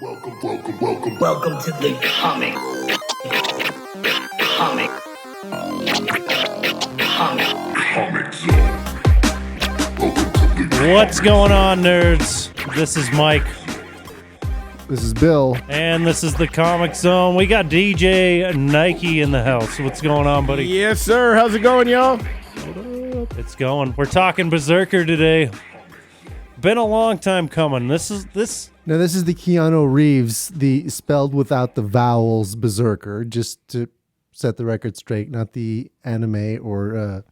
Welcome to the comic zone. What's going on, nerds? This is Mike. This is Bill. And this is the Comic Zone. We got DJ Nike in the house. What's going on, buddy? Yes, sir. How's it going, y'all? It's going. We're talking Berserker today. Been a long time coming. This is the Keanu Reeves, the spelled without the vowels Berserker, just to set the record straight, not the anime or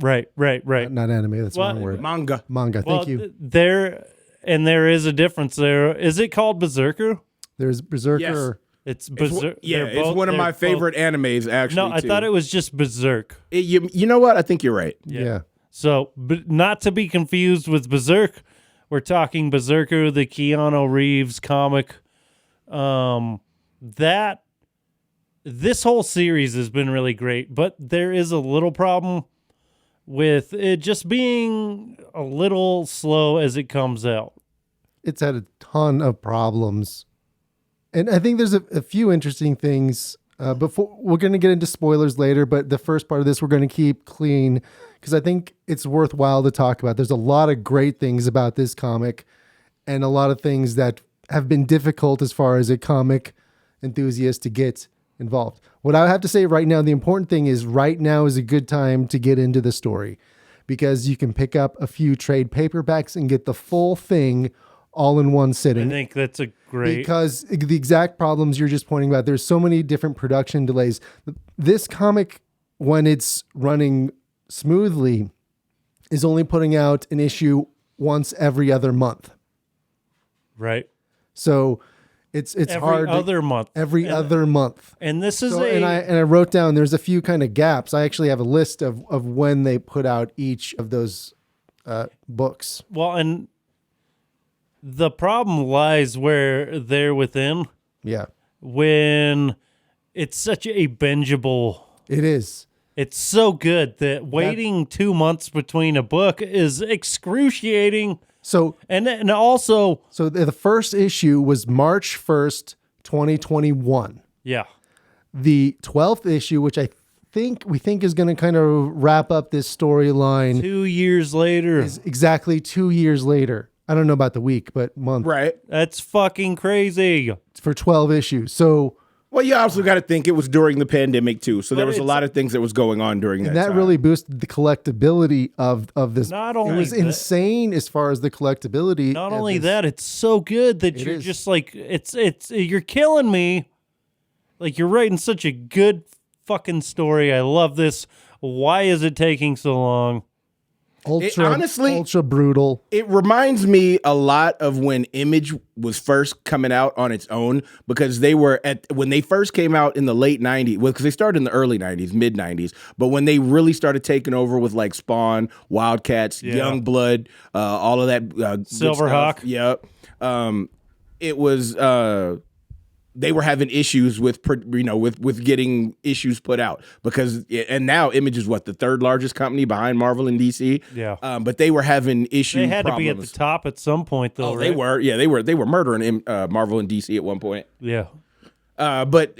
right. Not anime, that's the wrong word. Manga. Thank you. There is a difference there. Is it called Berserker? There's Berserker. Yes. It's Berserk. It's one of my favorite animes, actually. No, I thought it was just Berserk. You know what? I think you're right. Yeah. So, but not to be confused with Berserk, we're talking Berserker, the Keanu Reeves comic. This whole series has been really great, but there is a little problem with it just being a little slow as it comes out. It's had a ton of problems. And I think there's a few interesting things. Before we're going to get into spoilers later, but the first part of this we're going to keep clean because I think it's worthwhile to talk about. There's a lot of great things about this comic and a lot of things that have been difficult as far as a comic enthusiast to get involved. What I have to say right now, the important thing is right now is a good time to get into the story because you can pick up a few trade paperbacks and get the full thing all in one sitting. I think that's a great... Because the exact problems you're just pointing about, there's so many different production delays. This comic, when it's running smoothly, is only putting out an issue once every other month. Right. So it's hard. Every other month. And this is and I wrote down there's a few kind of gaps. I actually have a list of when they put out each of those books. Well, and the problem lies where they're within. Yeah. When it's such a bingeable. It is. It's so good that waiting 2 months between a book is excruciating. So and also, so the first issue was March 1st, 2021. Yeah. The 12th issue, which we think is going to kind of wrap up this storyline. 2 years later. Is exactly 2 years later. I don't know about the week, but month. Right. That's fucking crazy. For 12 issues. So, well, you also got to think it was during the pandemic too. So there was a lot of things that was going on during that time. That really boosted the collectibility of this. Not only it was insane as far as the collectability. Not only that, it's so good that you're just like you're killing me. Like you're writing such a good fucking story. I love this. Why is it taking so long? Ultra brutal. It reminds me a lot of when Image was first coming out on its own because they were when they first came out in the late 90s, because they started in the early 90s, mid 90s, but when they really started taking over with like Spawn, Wildcats, Youngblood, all of that Silverhawk. Yep. It was they were having issues with getting issues put out because now Image is the third largest company behind Marvel and DC. Yeah. But they were having issues. They had to be at the top at some point, though. Oh, right? They were. Yeah, they were murdering Marvel and DC at one point. Yeah. Because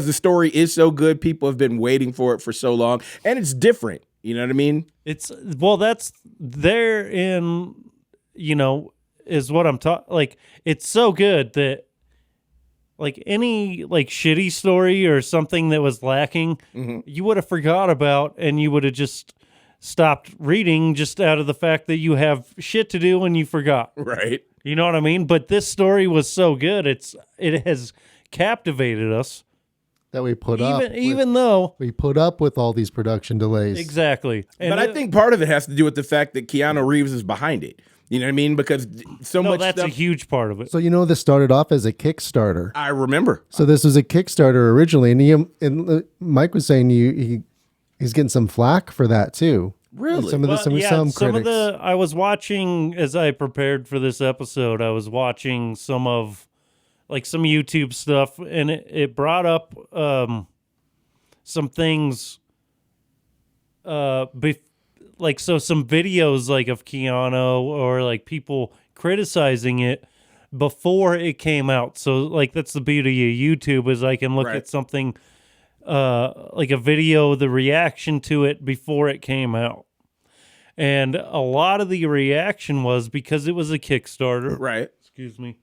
the story is so good, people have been waiting for it for so long, and it's different. You know what I mean? That's therein. Is what I'm talking. Like, it's so good that. Like any shitty story or something that was lacking, you would have forgot about and you would have just stopped reading just out of the fact that you have shit to do and you forgot. Right. You know what I mean? But this story was so good. It has captivated us. That we put up. Even though we put up with all these production delays. Exactly. But I think part of it has to do with the fact that Keanu Reeves is behind it. You know what I mean? Because that's a huge part of it. So this started off as a Kickstarter. I remember. So this was a Kickstarter originally, and Mike was saying he's getting some flack for that too. Really? Some critics. I was watching as I prepared for this episode. I was watching some of some YouTube stuff, and it brought up some things. Some videos of Keanu or people criticizing it before it came out. So like that's the beauty of YouTube is I can look Right. at something like a video, the reaction to it before it came out. And a lot of the reaction was because it was a Kickstarter. Right. Excuse me.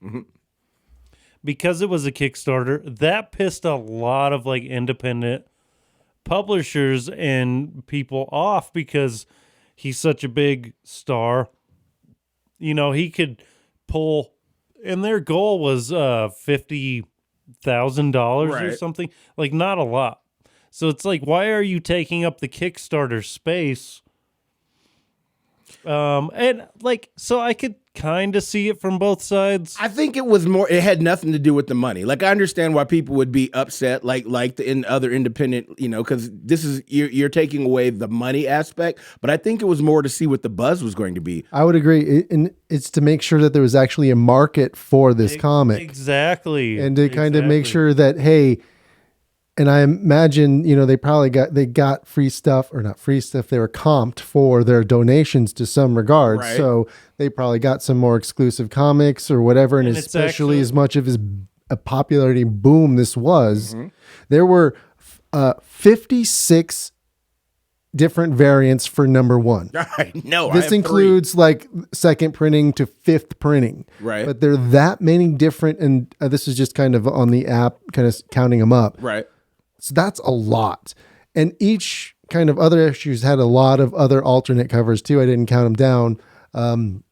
Because it was a Kickstarter, that pissed a lot of like independent publishers and people off because he's such a big star. You know, he could pull, and their goal was $50,000 or Right. something. Like, not a lot. So it's like, why are you taking up the Kickstarter space? And like, so I could kind of see it from both sides. I think it was more. It had nothing to do with the money. Like I understand why people would be upset, like in other independent, you know, because this is you're taking away the money aspect. But I think it was more to see what the buzz was going to be. I would agree. And it's to make sure that there was actually a market for this comic. Exactly. And to kind of make sure that, hey, and I imagine, you know, they got free stuff, or not free stuff. They were comped for their donations to some regard. Right. So they probably got some more exclusive comics or whatever. And it's especially actually- as much of a popularity boom this was, there were 56 different variants for number one. No, I This have includes like second printing to fifth printing. Right. But there are that many different, and this is just kind of on the app, kind of counting them up. three. Right. So that's a lot. And each kind of other issues had a lot of other alternate covers too. I didn't count them down.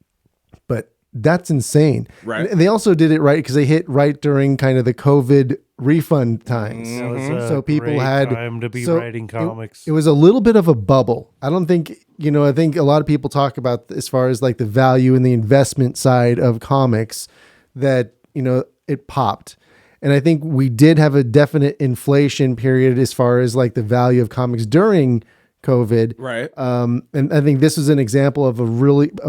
But that's insane. Right. And they also did it right because they hit right during kind of the COVID refund times. That was a So people great had time to be so writing comics. It was a little bit of a bubble. I don't think, you know, I think a lot of people talk about as far as like the value and the investment side of comics that, you know, it popped. And I think we did have a definite inflation period as far as like the value of comics during COVID. Right. And I think this is an example of a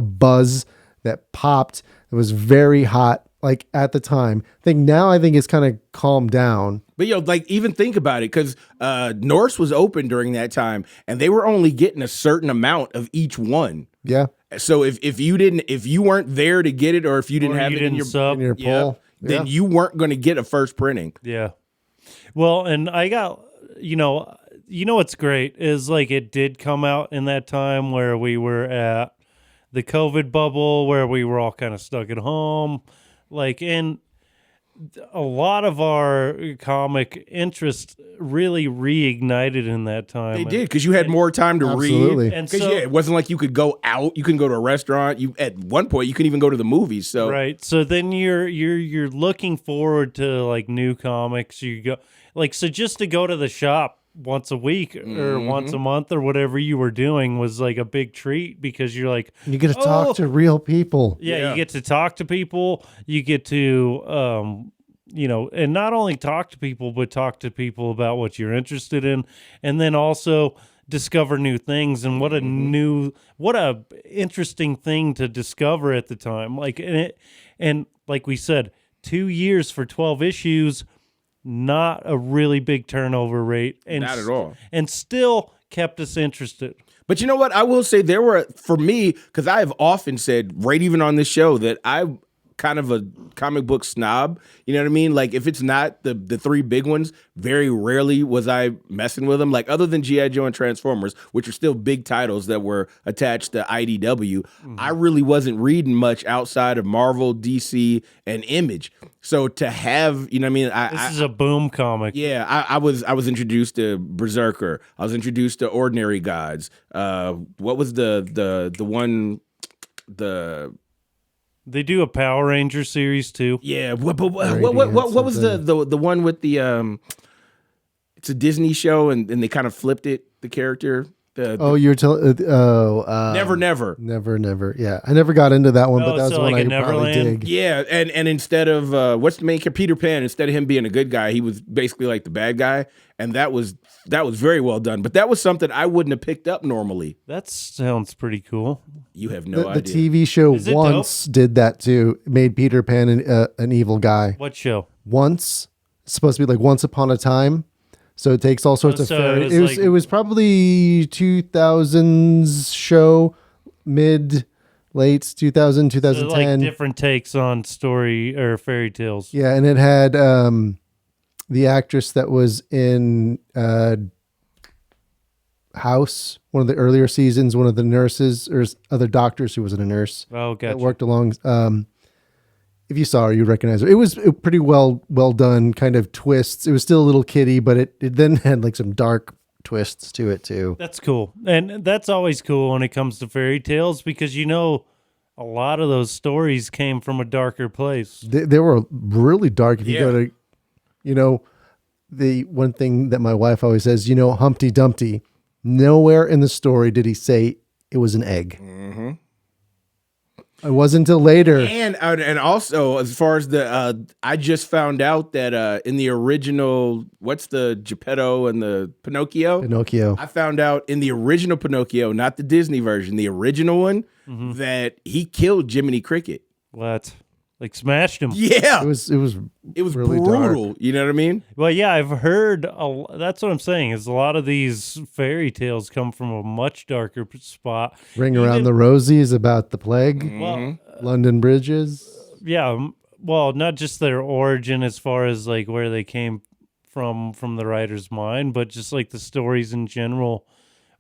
buzz that popped. It was very hot, like at the time. I think it's kind of calmed down. But like even think about it, because Norse was open during that time, and they were only getting a certain amount of each one. Yeah. So if you weren't there to get it, or if you didn't Or have you it in didn't your sub. In your poll. then Yeah. you weren't going to get a first printing. Yeah. Well, and I got, you know what's great is like it did come out in that time where we were at the COVID bubble, where we were all kind of stuck at home. Like, and a lot of our comic interest really reignited in that time. They did, because you had more time to Absolutely. read. And Because so, it wasn't like you could go out. You can go to a restaurant. You at one point you couldn't even go to the movies. So right. So then you're looking forward to like new comics. You go like, so just to go to the shop once a week or once a month or whatever you were doing was like a big treat, because you're like, You get to "Oh, talk to real people. yeah, you get to talk to people. You get to, you know, and not only talk to people, but talk to people about what you're interested in. And then also discover new things. And what a interesting thing to discover at the time. Like, and like we said, 2 years for 12 issues, not a really big turnover rate. And Not at all. And still kept us interested. But you know what? I will say there were, for me, because I have often said, right even on this show, that I'm kind of a comic book snob. You know what I mean? Like, if it's not the three big ones, very rarely was I messing with them. Like, other than G.I. Joe and Transformers, which are still big titles that were attached to IDW, I really wasn't reading much outside of Marvel, DC, and Image. So to have, you know what I mean? This is a boom comic. Yeah, I was introduced to BRZRKR. I was introduced to Ordinary Gods. What was the one They do a Power Ranger series too. Yeah, what was the one with the it's a Disney show and they kind of flipped it, the character. You're telling. Never. Never. Yeah, I never got into that one, but that was so one like I a probably Neverland? dig. Yeah, and instead of what's the main character, Peter Pan, instead of him being a good guy, he was basically like the bad guy, and that was very well done. But that was something I wouldn't have picked up normally. That sounds pretty cool. You have no The idea. TV show Is it once did that too. It made Peter Pan an evil guy. What show? Once, it's supposed to be like Once Upon a Time. So it takes all sorts of so fairy. it was It was probably 2000s show, mid late 2000, So, 2010. like different takes on story or fairy tales. Yeah, and it had the actress that was in House, one of the earlier seasons, one of the nurses or other doctors who wasn't a nurse Oh, that gotcha. worked along. If you saw her, you'd recognize her. It was pretty well done, kind of twists. It was still a little kiddie, but it then had like some dark twists to it too. That's cool. And that's always cool when it comes to fairy tales because, you know, a lot of those stories came from a darker place. They were really dark. If you go Yeah. to, you know, the one thing that my wife always says, you know, Humpty Dumpty, nowhere in the story did he say it was an egg. Mm-hmm. It wasn't until later. And also, as far as the, I just found out that in the original, what's the Geppetto and the Pinocchio? I found out in the original Pinocchio, not the Disney version, the original one, that he killed Jiminy Cricket. What? Like smashed him. It Yeah, was really brutal. dark. You know what I mean? Well, yeah, I've heard. That's what I'm saying. Is a lot of these fairy tales come from a much darker spot. Ring Around the Rosie is about the plague. Well, London bridges. yeah. Well, not just their origin as far as like where they came from the writer's mind, but just like the stories in general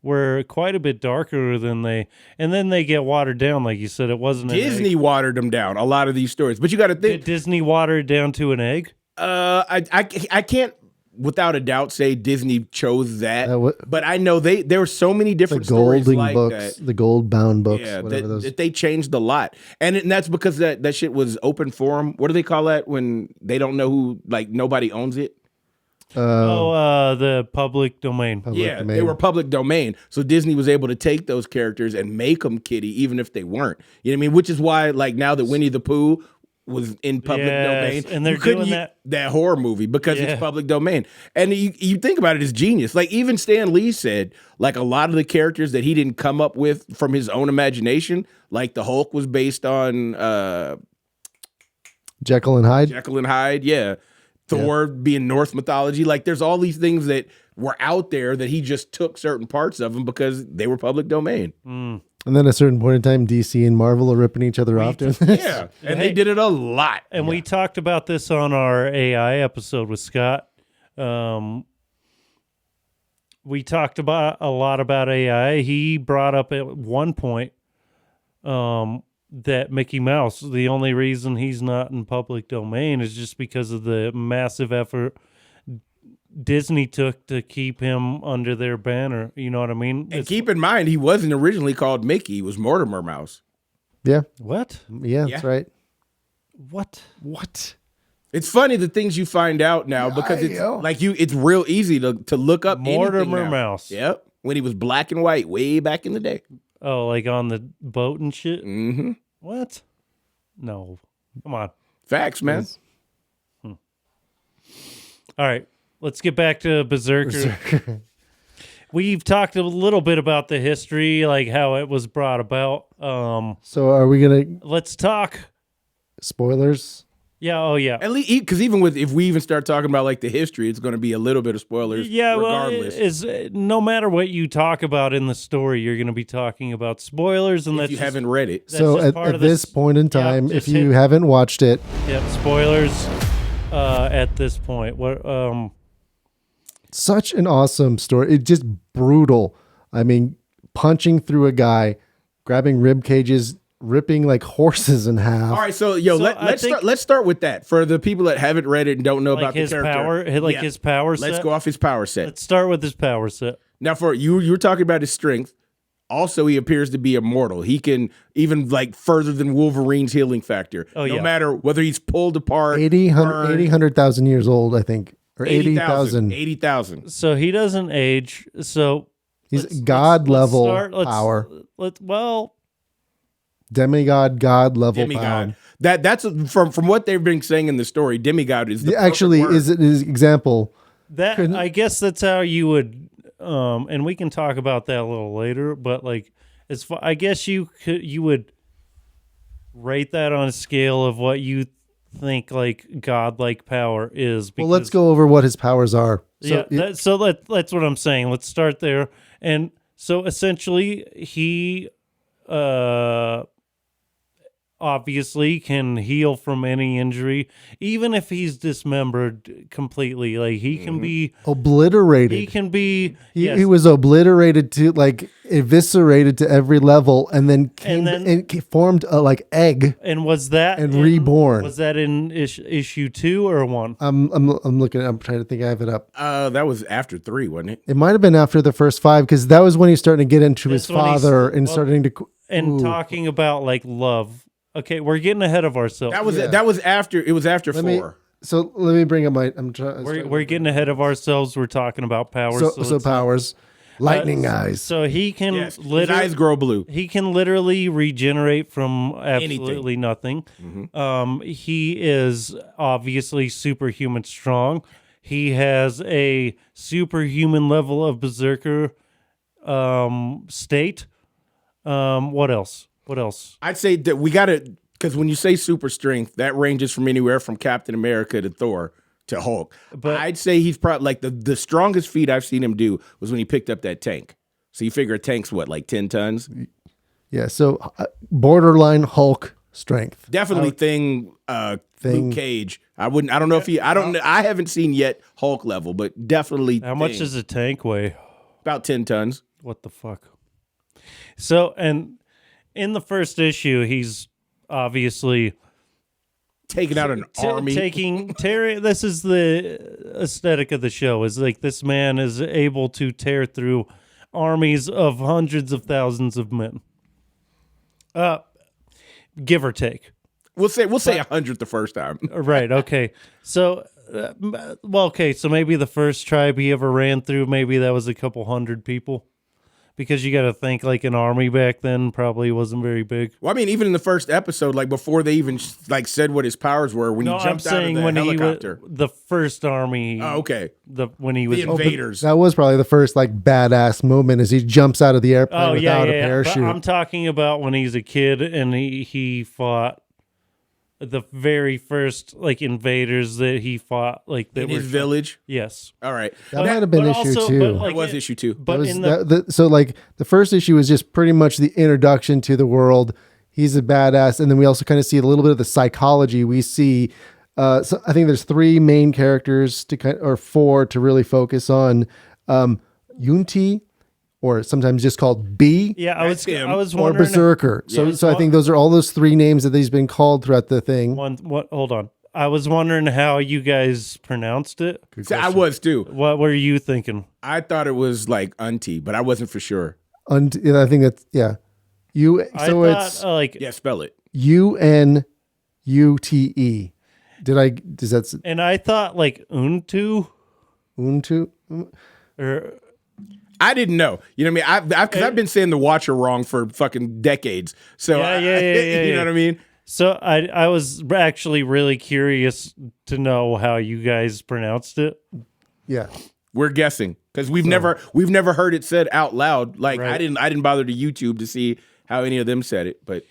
were quite a bit darker than and then they get watered down. Like you said, it wasn't an Disney egg. watered them down. A lot of these stories, but you got to think. Did Disney water it down to an egg? I can't without a doubt say Disney chose that, What- but I know there were so many The different stories golden like books, that. the gold bound books, Yeah, whatever those. that they changed a lot, and that's because that shit was open forum. What do they call that when they don't know who, like nobody owns it? The public domain. Yeah, domain. they were public domain, so Disney was able to take those characters and make them kiddie, even if they weren't. You know what I mean? Which is why, like now that Winnie the Pooh was in public Yes, domain, and they're you couldn't doing use that- horror movie because Yeah. it's public domain. And you think about it, it's genius. Like even Stan Lee said, like a lot of the characters that he didn't come up with from his own imagination, like the Hulk was based on Jekyll and Hyde. Jekyll and Hyde, yeah. Thor being Norse mythology. Like there's all these things that were out there that he just took certain parts of them because they were public domain. And then at a certain point in time, DC and Marvel are ripping each other off doing this. Yeah. And they did it a lot. And we talked about this on our AI episode with Scott. We talked about a lot about AI. He brought up at one point that Mickey Mouse, the only reason he's not in public domain is just because of the massive effort Disney took to keep him under their banner. You know what I mean? And keep in mind, he wasn't originally called Mickey. He was Mortimer Mouse. Yeah. What? Yeah, that's right. What? It's funny the things you find out now because it's like it's real easy to look up Mortimer anything now. Mouse. Yep. When he was black and white way back in the day. Oh, like on the boat and shit? Mm-hmm. What? No. Come on. Facts, man. All right. Let's get back to Berserker. We've talked a little bit about the history, like how it was brought about. So are we going to Let's talk. spoilers? At least because even if we even start talking about like the history, it's going to be a little bit of spoilers. Yeah, regardless. well, no matter what you talk about in the story, you're going to be talking about spoilers, and if that's you just- haven't read it. that's So just part at of this point in time, if just you hit- haven't watched it, spoilers. At this point, what? such an awesome story. It's just brutal. I mean, punching through a guy, grabbing rib cages, ripping like horses in half. All right, so let's start with that for the people that haven't read it and don't know Like about his the character. power, his power set. Let's go off his power set. Let's start with his power set. Now, for you were talking about his strength. Also, he appears to be immortal. He can even like further than Wolverine's healing factor. Oh, no yeah. matter whether he's pulled apart, 100,000 years old, I think. Or 80,000. 80,000. So he doesn't age. So He's let's- God let's level start- power. Demigod, God level power. Demigod. That's from what they've been saying in the story. Demigod is the Actually, perfect word. is example. that I guess that's how you would, and we can talk about that a little later. But like, I guess you would rate that on a scale of what you think like godlike power is. Well, let's go over what his powers are. So That's what I'm saying. Let's start there. And so essentially, he obviously can heal from any injury, even if he's dismembered completely. Like he can be Obliterated. He can be. He was obliterated to like eviscerated to every level, and then formed a like egg And was that reborn. Was that in issue 2 or 1? I'm looking. I'm trying to think. I have it up. That was after 3, wasn't it? It might have been after the first 5 because that was when he's starting to get into his That's when he's- father and starting to talking about like love. Okay, we're getting ahead of ourselves. That was after. It was after 4. So let me bring up my. I'm trying. We're getting ahead of ourselves. We're talking about powers. So powers, lightning eyes. So he can Yes, his eyes grow blue. He can literally regenerate from absolutely nothing. He is obviously superhuman strong. He has a superhuman level of berserker state. What else? I'd say that we got to, because when you say super strength, that ranges from anywhere from Captain America to Thor to Hulk. But I'd say he's probably like the strongest feat I've seen him do was when he picked up that tank. So you figure a tank's what, like 10 tons? Yeah. So borderline Hulk strength. Definitely Luke Cage. I don't know if I haven't seen yet Hulk level, but definitely. How much does a tank weigh? About 10 tons. What the fuck? So, and in the first issue, he's obviously taking out an army. This is the aesthetic of the show. Is like this man is able to tear through armies of hundreds of thousands of men. Give or take. We'll say 100 the first time. Right. Okay. So, so maybe the first tribe he ever ran through, maybe that was a couple hundred people. Because you got to think like an army back then probably wasn't very big. Well, I mean, even in the first episode, like before they even like said what his powers were, when he jumped out of the helicopter, the first army. Oh, okay. When he was the invaders. That was probably the first like badass moment as he jumps out of the airplane without a parachute. But I'm talking about when he's a kid and he fought the very first like invaders that he fought like that in were his village. Yes. All right. That might have been issue 2. That was issue 2. But so like the first issue was just pretty much the introduction to the world. He's a badass, and then we also kind of see a little bit of the psychology. We see, so I think there's 3 main characters or 4 to really focus on. Yunti, or sometimes just called B. Yeah, I was or wondering. BRZRKR. So I think those are all those 3 names that he's been called throughout the thing. Hold on. I was wondering how you guys pronounced it. So I was too. What were you thinking? I thought it was like Unti, but I wasn't for sure. I think that's Spell it. UNUTE. And I thought like Untu. Or I didn't know. You know what I mean? Because I've been saying the Watcher wrong for fucking decades. So yeah. You know what I mean? So I was actually really curious to know how you guys pronounced it. Yeah. We're guessing because we've never heard it said out loud. Like Right. I didn't bother to YouTube to see how any of them said it. But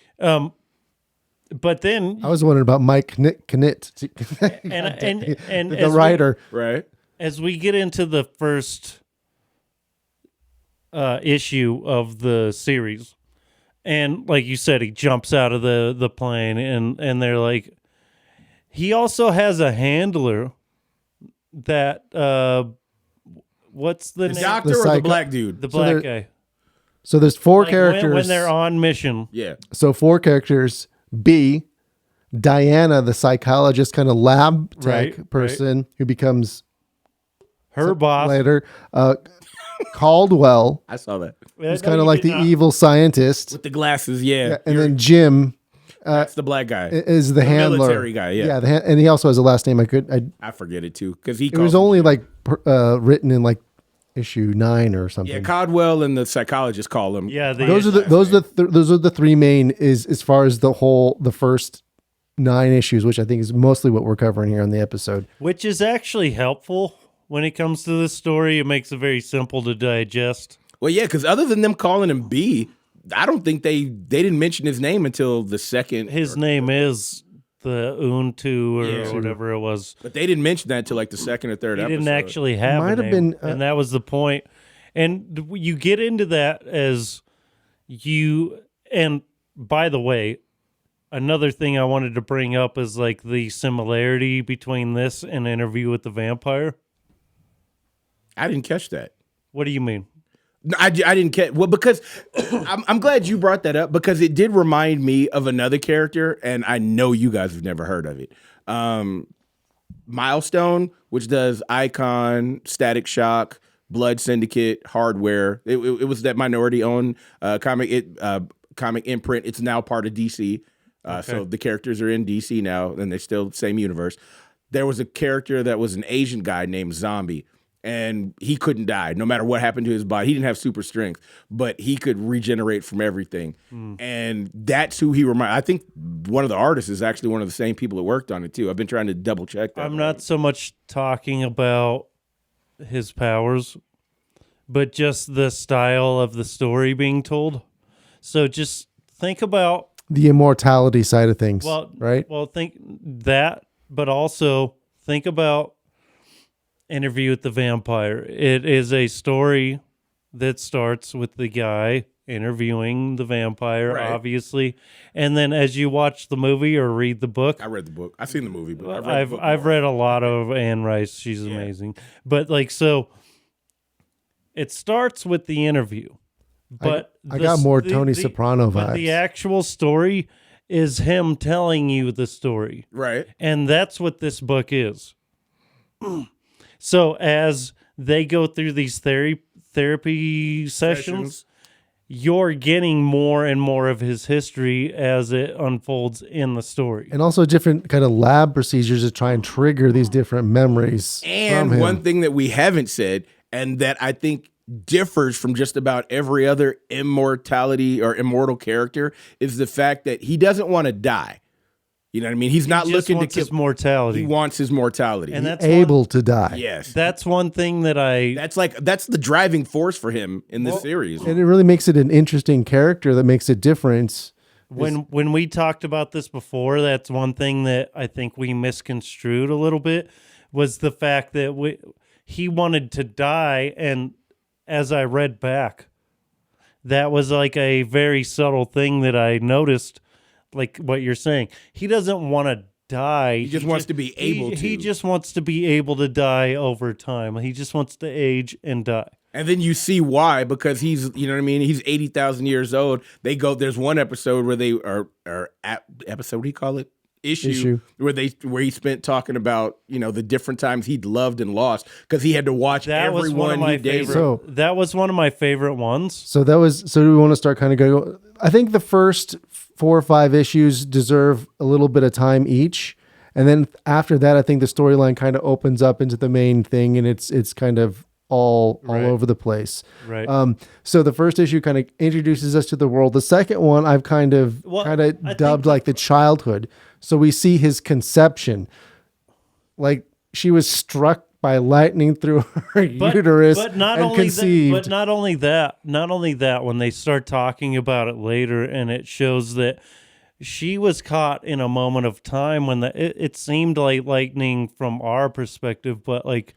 then I was wondering about Mike Knit, and the writer. Right. As we get into the first issue of the series, and like you said, he jumps out of the plane, and they're like, he also has a handler that what's the name? Doctor or the black dude? The black guy. So there's 4 Like characters when they're on mission. Yeah. So 4 characters. B, Diana, the psychologist, kind of lab tech person who becomes her boss later. Caldwell. I saw that. Who's kind of like the evil scientist. With the glasses, yeah. And then Jim that's the black guy. is the handler. Military guy, yeah. And he also has a last name. I forget it too because it was only like written in like issue 9 or something. Yeah, Caldwell and the psychologist call him. Yeah, those are the 3 main is as far as the first 9 issues, which I think is mostly what we're covering here on the episode. Which is actually helpful when it comes to this story. It makes it very simple to digest. Well, yeah, because other than them calling him B, I don't think they didn't mention his name until the second. His name is the Untu or whatever it was. But they didn't mention that until like the second or third episode. He didn't actually have a name, and that was the point. And you get into that as you, and by the way, another thing I wanted to bring up is like the similarity between this and Interview with the Vampire. I didn't catch that. What do you mean? No, I didn't catch. Well, because I'm glad you brought that up because it did remind me of another character, and I know you guys have never heard of it. Milestone, which does Icon, Static Shock, Blood Syndicate, Hardware. It was that minority-owned comic imprint. It's now part of DC. So the characters are in DC now, and they're still the same universe. There was a character that was an Asian guy named Zombie, and he couldn't die no matter what happened to his body. He didn't have super strength, but he could regenerate from everything. And that's who he reminded. I think one of the artists is actually one of the same people that worked on it too. I've been trying to double check that. I'm not so much talking about his powers, but just the style of the story being told. So just think about The immortality side of things, right? Well, think that, but also think about Interview with the Vampire. It is a story that starts with the guy interviewing the vampire, Right. obviously, and then as you watch the movie or read the book, I read the book. I've seen the movie, but I've read a lot of Anne Rice. She's amazing, but like so, it starts with the interview. But I got more Tony Soprano But vibes. the actual story is him telling you the story. right. And that's what this book is. So as they go through these therapy sessions, you're getting more and more of his history as it unfolds in the story. And also different kind of lab procedures to try and trigger these different memories from And him. one thing that we haven't said, and that I think differs from just about every other immortality or immortal character, is the fact that he doesn't want to die. You know what I mean? He's not He just looking to wants kill. his mortality. He wants his mortality. And that's able to die. yes, that's one thing that that's the driving force for him in this series. And it really makes it an interesting character that makes a difference. when we talked about this before, that's one thing that I think we misconstrued a little bit, was the fact that he wanted to die. And as I read back, that was like a very subtle thing that I noticed, like what you're saying. He doesn't want to die. He just wants to be able to. He just wants to be able to die over time. He just wants to age and die. And then you see why, because he's, you know what I mean? He's 80,000 years old. There's one episode where they episode, what do you call it? Issue. Where he spent talking about, you know, the different times he'd loved and lost because he had to watch That was one of everyone my he dated. favorite. That was one of my favorite ones. So do we want to start kind of going? I think the first 4 or 5 issues deserve a little bit of time each. And then after that, I think the storyline kind of opens up into the main thing, and it's kind of all over the place. Right. So the first issue kind of introduces us to the world. The second one I've kind of I dubbed think like the childhood. So we see his conception. Like she was struck by lightning through her uterus but not and only conceived. That, but not only that, when they start talking about it later, and it shows that she was caught in a moment of time when it seemed like lightning from our perspective, but like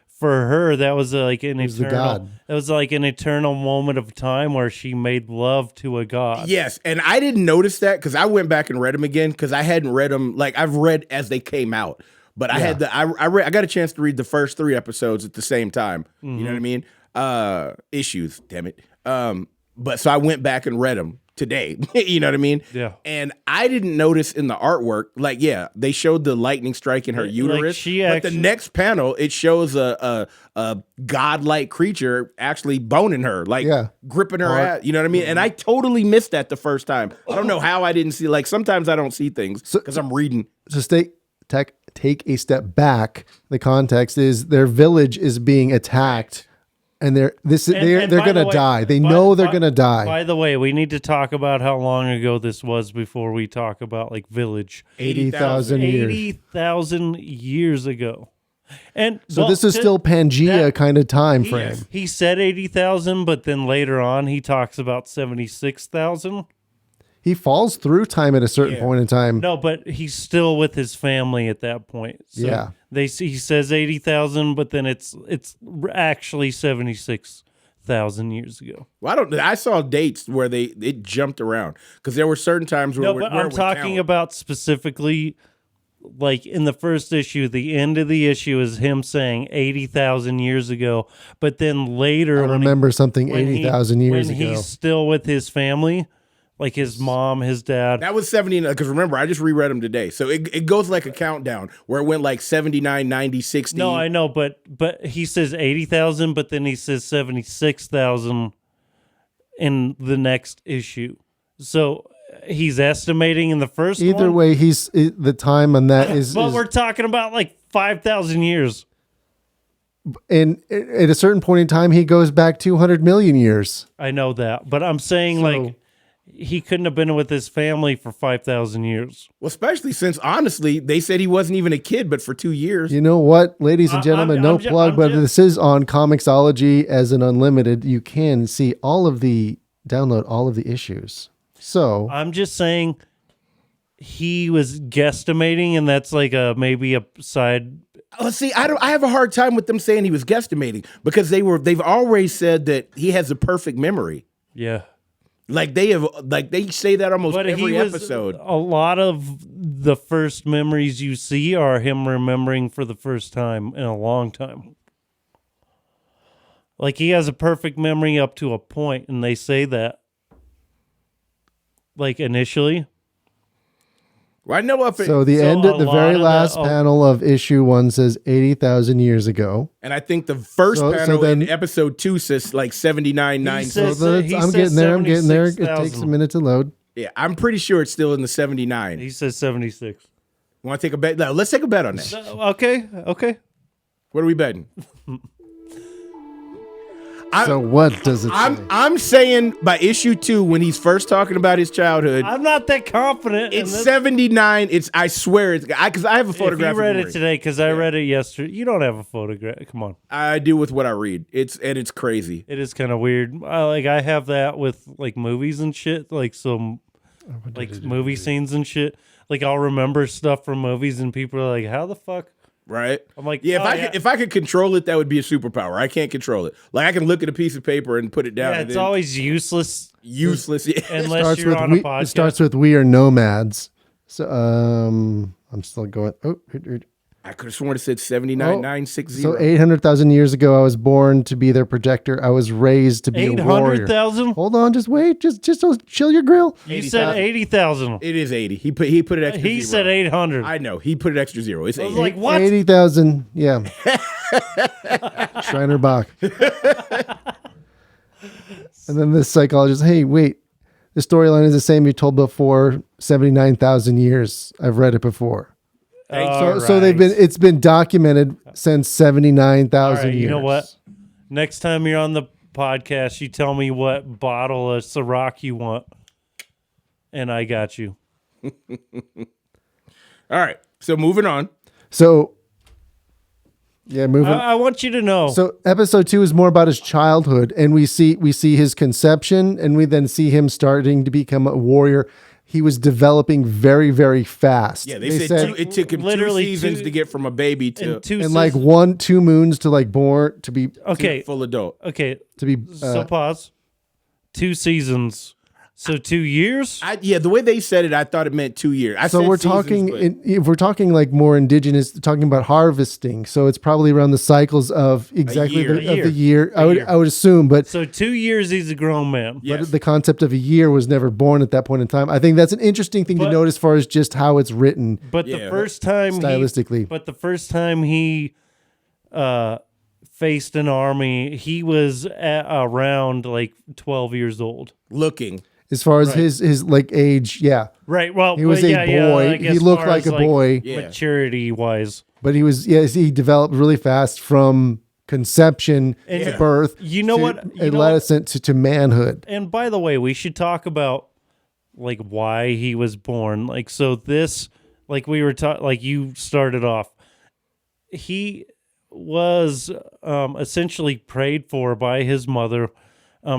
for her, that was like an was the eternal. god. That was like an eternal moment of time where she made love to a god. Yes, and I didn't notice that because I went back and read them again because I hadn't read them. Like I've read as they came out, but I got a chance to read the first 3 episodes at the same time. You know what I mean? Issues, damn it. But so I went back and read them today. You know what I mean? Yeah. And I didn't notice in the artwork, like, they showed the lightning strike in her uterus. But the next panel, it shows a godlike creature actually boning her, like gripping her ass. You know what I mean? And I totally missed that the first time. I don't know how I didn't see. Like sometimes I don't see things because I'm reading. So take a step back. The context is their village is being attacked, and they're gonna die. They know they're gonna die. By the way, we need to talk about how long ago this was before we talk about like village. 80,000 years. 80,000 years ago. And So this is still Pangea kind of time frame. He said 80,000, but then later on he talks about 76,000. He falls through time at a certain point in time. No, but he's still with his family at that point. So he says 80,000, but then it's actually 76,000. 1,000 years ago. Well, I saw dates where it jumped around because there were certain times where. No, but I'm talking about specifically, like in the first issue, the end of the issue is him saying 80,000 years ago, but then later, I remember something when 80,000 years when ago. he's still with his family, like his mom, his dad. That was 79, because remember, I just reread them today. So it goes like a countdown where it went like 79, 90, 60. No, I know, but he says 80,000, but then he says 76,000 in the next issue. So he's estimating in the first Either one. way, the time on that is. But we're talking about like 5,000 years. And at a certain point in time, he goes back 200 million years. I know that, but I'm saying like he couldn't have been with his family for 5,000 years. Well, especially since, honestly, they said he wasn't even a kid, but for 2 years. You know what, ladies and gentlemen, I'm no ju- plug, I'm but ju- this is on Comixology as an unlimited. You can see download all of the issues. So I'm just saying he was guesstimating, and that's like maybe a side. Oh, see, I have a hard time with them saying he was guesstimating because they've always said that he has a perfect memory. Yeah. Like they say that almost every episode. A lot of the first memories you see are him remembering for the first time in a long time. Like he has a perfect memory up to a point, and they say that. Like initially. Well, I know so the very last panel of issue 1 says 80,000 years ago. And I think the first panel in episode 2 says like 79, 9. I'm getting there. It takes a minute to load. Yeah, I'm pretty sure it's still in the 79. He says 76. Want to take a bet? No, let's take a bet on that. Okay. What are we betting? So what does it say? I'm saying by issue 2, when he's first talking about his childhood, I'm not that confident. It's 79. I swear it's because I have a photograph. If you read it today, because I read it yesterday, you don't have a photograph. Come on. I do with what I read. It's crazy. It is kind of weird. I have that with like movies and shit, like some like movie scenes and shit. Like I'll remember stuff from movies, and people are like, "How the fuck?" Right? I'm like, yeah. If I could control it, that would be a superpower. I can't control it. Like I can look at a piece of paper and put it down. Yeah, it's always useless. Useless. Yeah. Unless you're on a podcast. It starts with "We are nomads." So I'm still going. I could have sworn it said 79,960. So 800,000 years ago, I was born to be their protector. I was raised to be a warrior. 800,000? Hold on, just wait. Just chill your grill. You said 80,000. It is 80. He put it extra He zero. said 800. I know. He put it extra zero. It's 80. I was like, what? 80,000. Yeah. Shriner Bach. And then this psychologist, hey, wait. The storyline is the same you told before 79,000 years. I've read it before. So it's been documented since 79,000 years. You know what? Next time you're on the podcast, you tell me what bottle of Ciroc you want, and I got you. All right. So moving on. So yeah, moving. I want you to know. So episode 2 is more about his childhood, and we see his conception, and we then see him starting to become a warrior. He was developing very, very fast. Yeah, they said it took him literally 2 seasons to get from a baby to and like 2 moons to like born to be full adult. Okay, to be so pause. 2 seasons. So 2 years? The way they said it, I thought it meant 2 years. So we're talking, if we're talking like more indigenous, talking about harvesting. So it's probably around the cycles of exactly the year. I would assume, but so 2 years he's a grown man. Yes. But the concept of a year was never born at that point in time. I think that's an interesting thing to note as far as just how it's written. But the first time stylistically, he faced an army, he was around like 12 years old. Looking. As far as his like age, yeah. Right. Well, he was a boy. He looked like a boy. Maturity wise. But he developed really fast from conception to birth. You know what? Adolescent to manhood. And by the way, we should talk about like why he was born. Like, so this, like we were talking, like you started off, he was essentially prayed for by his mother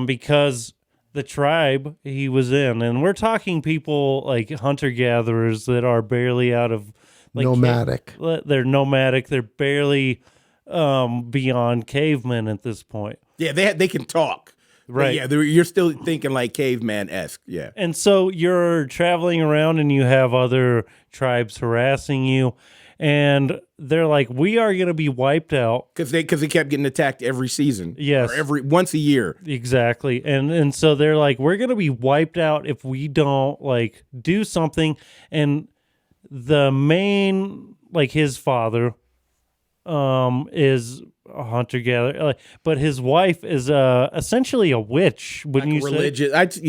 because the tribe he was in, and we're talking people like hunter-gatherers that are barely out of like nomadic. They're nomadic. They're barely beyond cavemen at this point. Yeah, they can talk. But Right. yeah, you're still thinking like caveman-esque. Yeah. And so you're traveling around and you have other tribes harassing you, and they're like, we are going to be wiped out. Because they kept getting attacked every season. Yes. Or once a year. Exactly. And so they're like, we're going to be wiped out if we don't like do something. And the main, like his father, is a hunter gatherer, but his wife is essentially a witch. Wouldn't you say? Religious,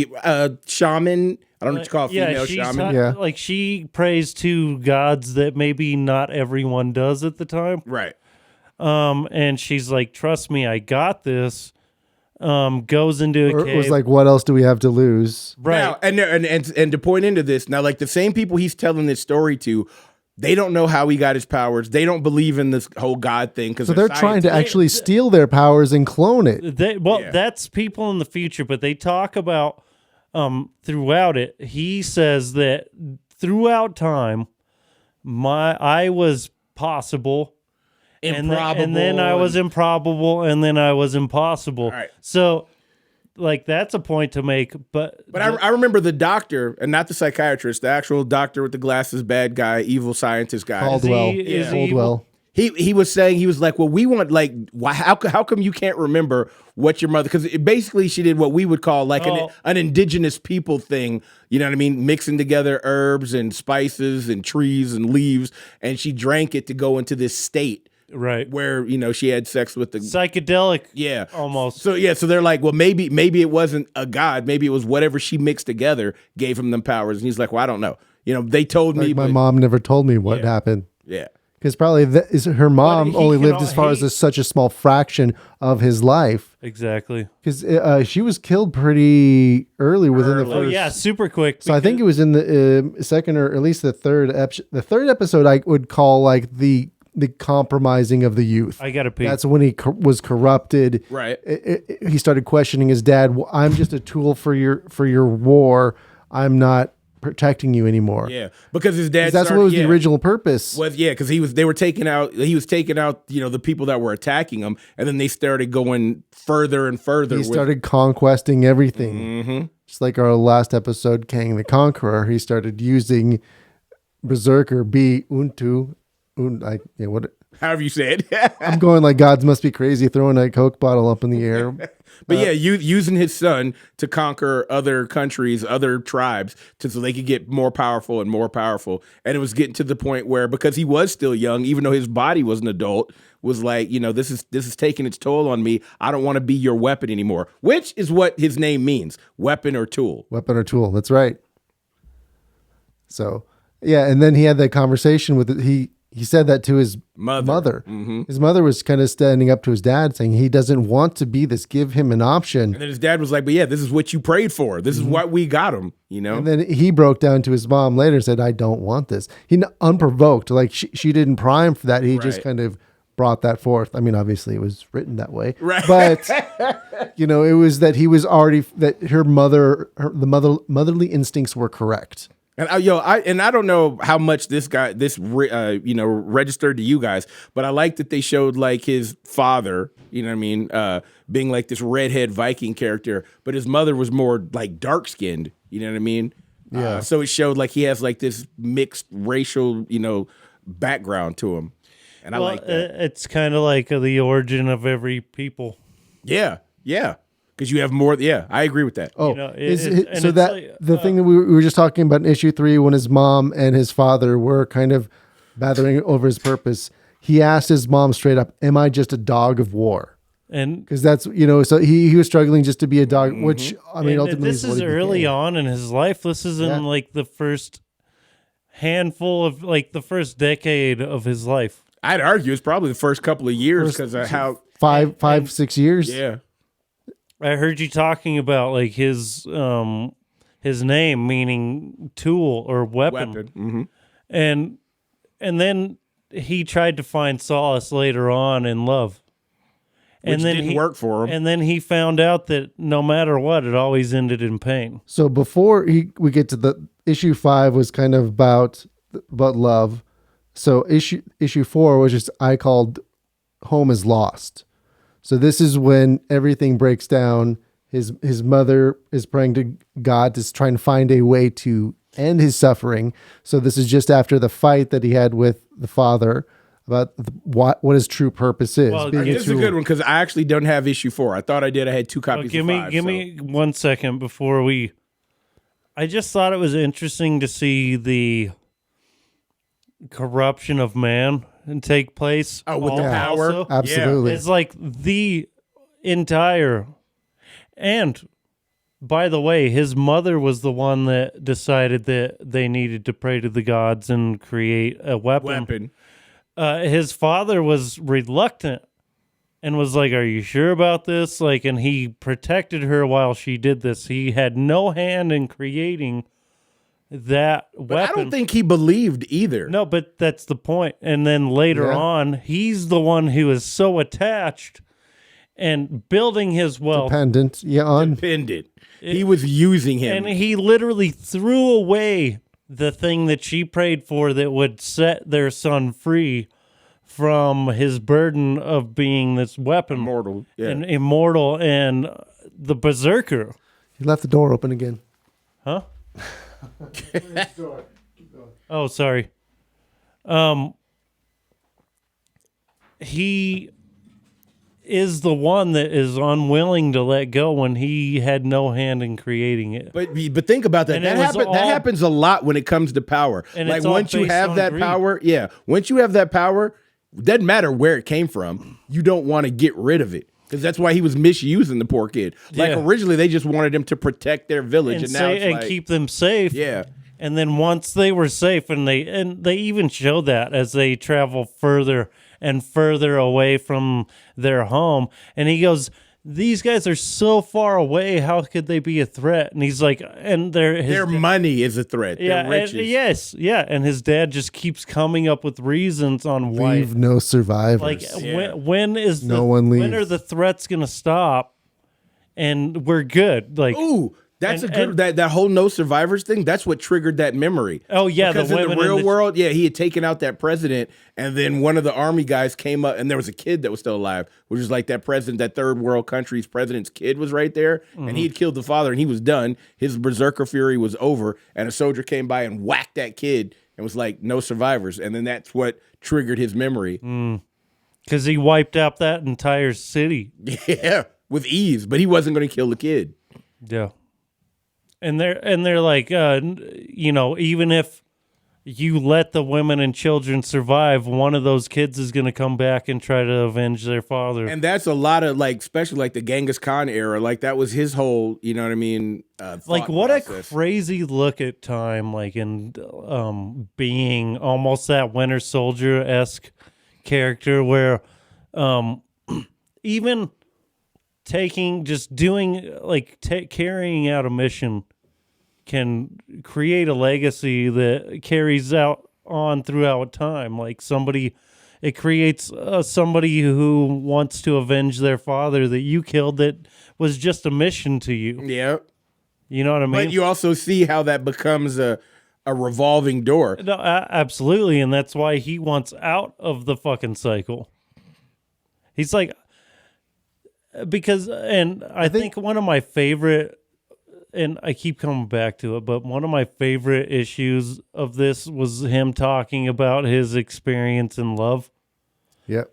shaman. I don't know what you call a female she's shaman. Yeah. like she prays to gods that maybe not everyone does at the time. Right. And she's like, trust me, I got this. Goes into a Or cave. it was like, what else do we have to lose? Right. Now, and to point into this, now, like the same people he's telling this story to, they don't know how he got his powers. They don't believe in this whole God thing because So they're trying to actually steal their powers and clone it. That's people in the future, but they talk about throughout it. He says that throughout time, I was possible, improbable, and then I was improbable, and then I was impossible. Right. So, like, that's a point to make. But I remember the doctor, and not the psychiatrist, the actual doctor with the glasses, bad guy, evil scientist guy. Caldwell. is he Caldwell. He was saying, he was like, well, we want, like, how come you can't remember what your mother, because basically she did what we would call like an indigenous people thing, you know what I mean, mixing together herbs and spices and trees and leaves, and she drank it to go into this state. Right. Where, she had sex with the psychedelic. Yeah. Almost. So they're like, well, maybe it wasn't a god. Maybe it was whatever she mixed together gave him them powers. And he's like, well, I don't know. They told me. My mom never told me what happened. Yeah. Because probably her mom But only lived as far as such a small fraction of his life. Exactly. Because she was killed pretty early within the first. Oh yeah, super quick. So I think it was in the second or at least the third episode. I would call like the compromising of the youth. I gotta pee. That's when he was corrupted. Right. He started questioning his dad. I'm just a tool for your war. I'm not protecting you anymore. Yeah, because his dad. That's what was the original purpose. Was because he was taking out the people that were attacking him, and then they started going further and further. He started conquesting everything. Mm-hmm. Just like our last episode, Kang the Conqueror. He started using Berserker B Untu. What? However you say it. I'm going like gods must be crazy, throwing a Coke bottle up in the air. But using his son to conquer other countries, other tribes, so they could get more powerful and more powerful. And it was getting to the point where, because he was still young, even though his body was an adult, was like, this is taking its toll on me. I don't want to be your weapon anymore, which is what his name means, weapon or tool. Weapon or tool. That's right. So, yeah, and then he had that conversation with he said that to his mother. Mm-hmm. His mother was kind of standing up to his dad saying he doesn't want to be this. Give him an option. And then his dad was like, but yeah, this is what you prayed for. This is what we got him, And then he broke down to his mom later and said, I don't want this. He unprovoked. Like she didn't pry him for that. He just kind of brought that forth. I mean, obviously it was written that way. Right. But, it was that he was already, that the motherly instincts were correct. And I don't know how much this registered to you guys, but I like that they showed like his father, being like this redhead Viking character, but his mother was more like dark skinned, you know what I mean? Yeah. So it showed like he has like this mixed racial, background to him, and I like that. It's kind of like the origin of every people. Yeah. Because you have more. Yeah, I agree with that. Oh, the thing that we were just talking about in issue 3, when his mom and his father were kind of battling over his purpose, he asked his mom straight up, "Am I just a dog of war?" And because that's so he was struggling just to be a dog, which I mean ultimately this is early on in his life. This is in like the first handful of like the first decade of his life. I'd argue it's probably the first couple of years because of how 5-6 years. Yeah. I heard you talking about like his name meaning tool or weapon. Mm-hmm. And then he tried to find solace later on in love. Which didn't work for him. And then he found out that no matter what, it always ended in pain. So before we get to the issue 5 was kind of about love. So issue 4 was just I called Home is Lost. So this is when everything breaks down. His mother is praying to God to try and find a way to end his suffering. So this is just after the fight that he had with the father about what his true purpose is. Well, This is a good one because I actually don't have issue 4. I thought I did. I had 2 copies. Give of 5, me 1 second before we. I just thought it was interesting to see the corruption of man and take place. Oh, with the power? also. Absolutely. It's like the entire. And by the way, his mother was the one that decided that they needed to pray to the gods and create a weapon. His father was reluctant and was like, "Are you sure about this?" Like, and he protected her while she did this. He had no hand in creating that weapon. I don't think he believed either. No, but that's the point. And then later on, he's the one who is so attached and building his wealth. Dependent. Dependent. He was using him. And he literally threw away the thing that she prayed for that would set their son free from his burden of being this weapon. Immortal. Yeah. And immortal and the berserker. He left the door open again. Huh? Oh, sorry. He is the one that is unwilling to let go when he had no hand in creating it. But think about that. And That happens a lot when it comes to power. And like it's all once you based have on that greed. power, once you have that power, doesn't matter where it came from. You don't want to get rid of it. Because that's why he was misusing the poor kid. Like originally they just wanted him to protect their village, and now it's like, keep them safe. Yeah. And then once they were safe, and they even show that as they travel further and further away from their home. And he goes, "These guys are so far away. How could they be a threat?" And he's like, "And their money is a threat. Yeah, Their riches. And his dad just keeps coming up with reasons on why. Leave no survivors. Like when is one when leaves. are the threats gonna stop? And we're good. Like, ooh. That's And- a good that whole no survivors thing. That's what triggered that memory. Oh, yeah, because the in the women in real the- world, he had taken out that president, and then one of the army guys came up, and there was a kid that was still alive, which is like that president, that third world country's president's kid was right there, and he had killed the father, and he was done. His berserker fury was over, and a soldier came by and whacked that kid, and was like, "No survivors," and then that's what triggered his memory. because he wiped out that entire city. Yeah, with ease, but he wasn't going to kill the kid. Yeah. And they're like, even if you let the women and children survive, one of those kids is going to come back and try to avenge their father. And that's a lot of like, especially like the Genghis Khan era. Like that was his whole, you know what I mean? Like what process. a crazy look at time, like in being almost that Winter Soldier-esque character where even carrying out a mission can create a legacy that carries out on throughout time. Like it creates somebody who wants to avenge their father that you killed that was just a mission to you. Yeah. You know what I mean? But you also see how that becomes a revolving door. No, absolutely, and that's why he wants out of the fucking cycle. He's like, because, and I think one of my favorite, and I keep coming back to it, but one of my favorite issues of this was him talking about his experience in love. Yep.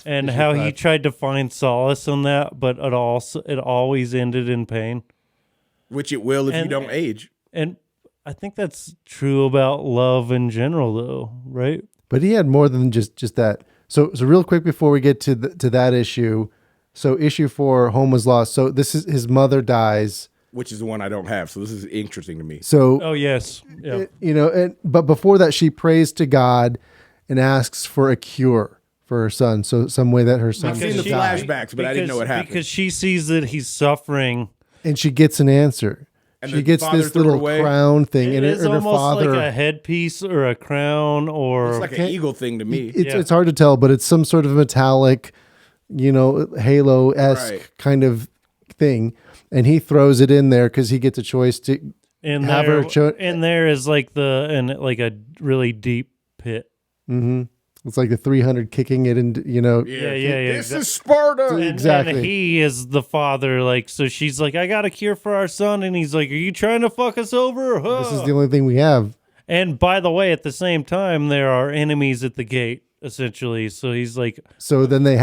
And how he tried to find solace in that, but it always ended in pain. Which it will if you don't age. And I think that's true about love in general, though, right? But he had more than just that. So real quick before we get to that issue. So issue 4, home was lost. So this is his mother dies, which is the one I don't have. So this is interesting to me. So oh yes, yeah. But before that, she prays to God and asks for a cure for her son. So some way that her son. I've seen the flashbacks, but I didn't know what happened. Because she sees that he's suffering, and she gets an answer. And she gets this little crown thing, and it's her almost father. like a headpiece or a crown, or it's like an eagle thing to me. It's hard to tell, but it's some sort of metallic, Halo-esque kind of thing. And he throws it in there because he gets a choice to and there is like a really deep pit. Mm-hmm. It's like the 300 kicking it into, you know. Yeah. This is Sparta. Exactly. And he is the father. Like, so she's like, I got a cure for our son. And he's like, are you trying to fuck us over? This is the only thing we have. And by the way, at the same time, there are enemies at the gate, essentially. So he's like, So then they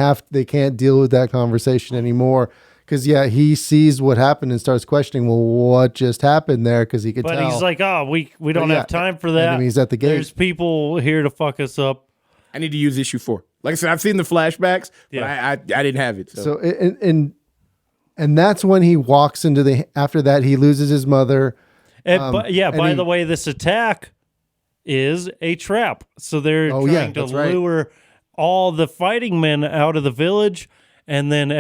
can't deal with that conversation anymore. Because, he sees what happened and starts questioning, well, what just happened there? Because he could but tell. he's like, oh, we don't have time for that. Enemies at the gate. There's people here to fuck us up. I need to use issue 4. Like I said, I've seen the flashbacks, but Yeah. I didn't have it. So, And that's when he walks into after that, he loses his mother. By the way, this attack is a trap. So they're trying to that's right. lure all the fighting men out of the village, and then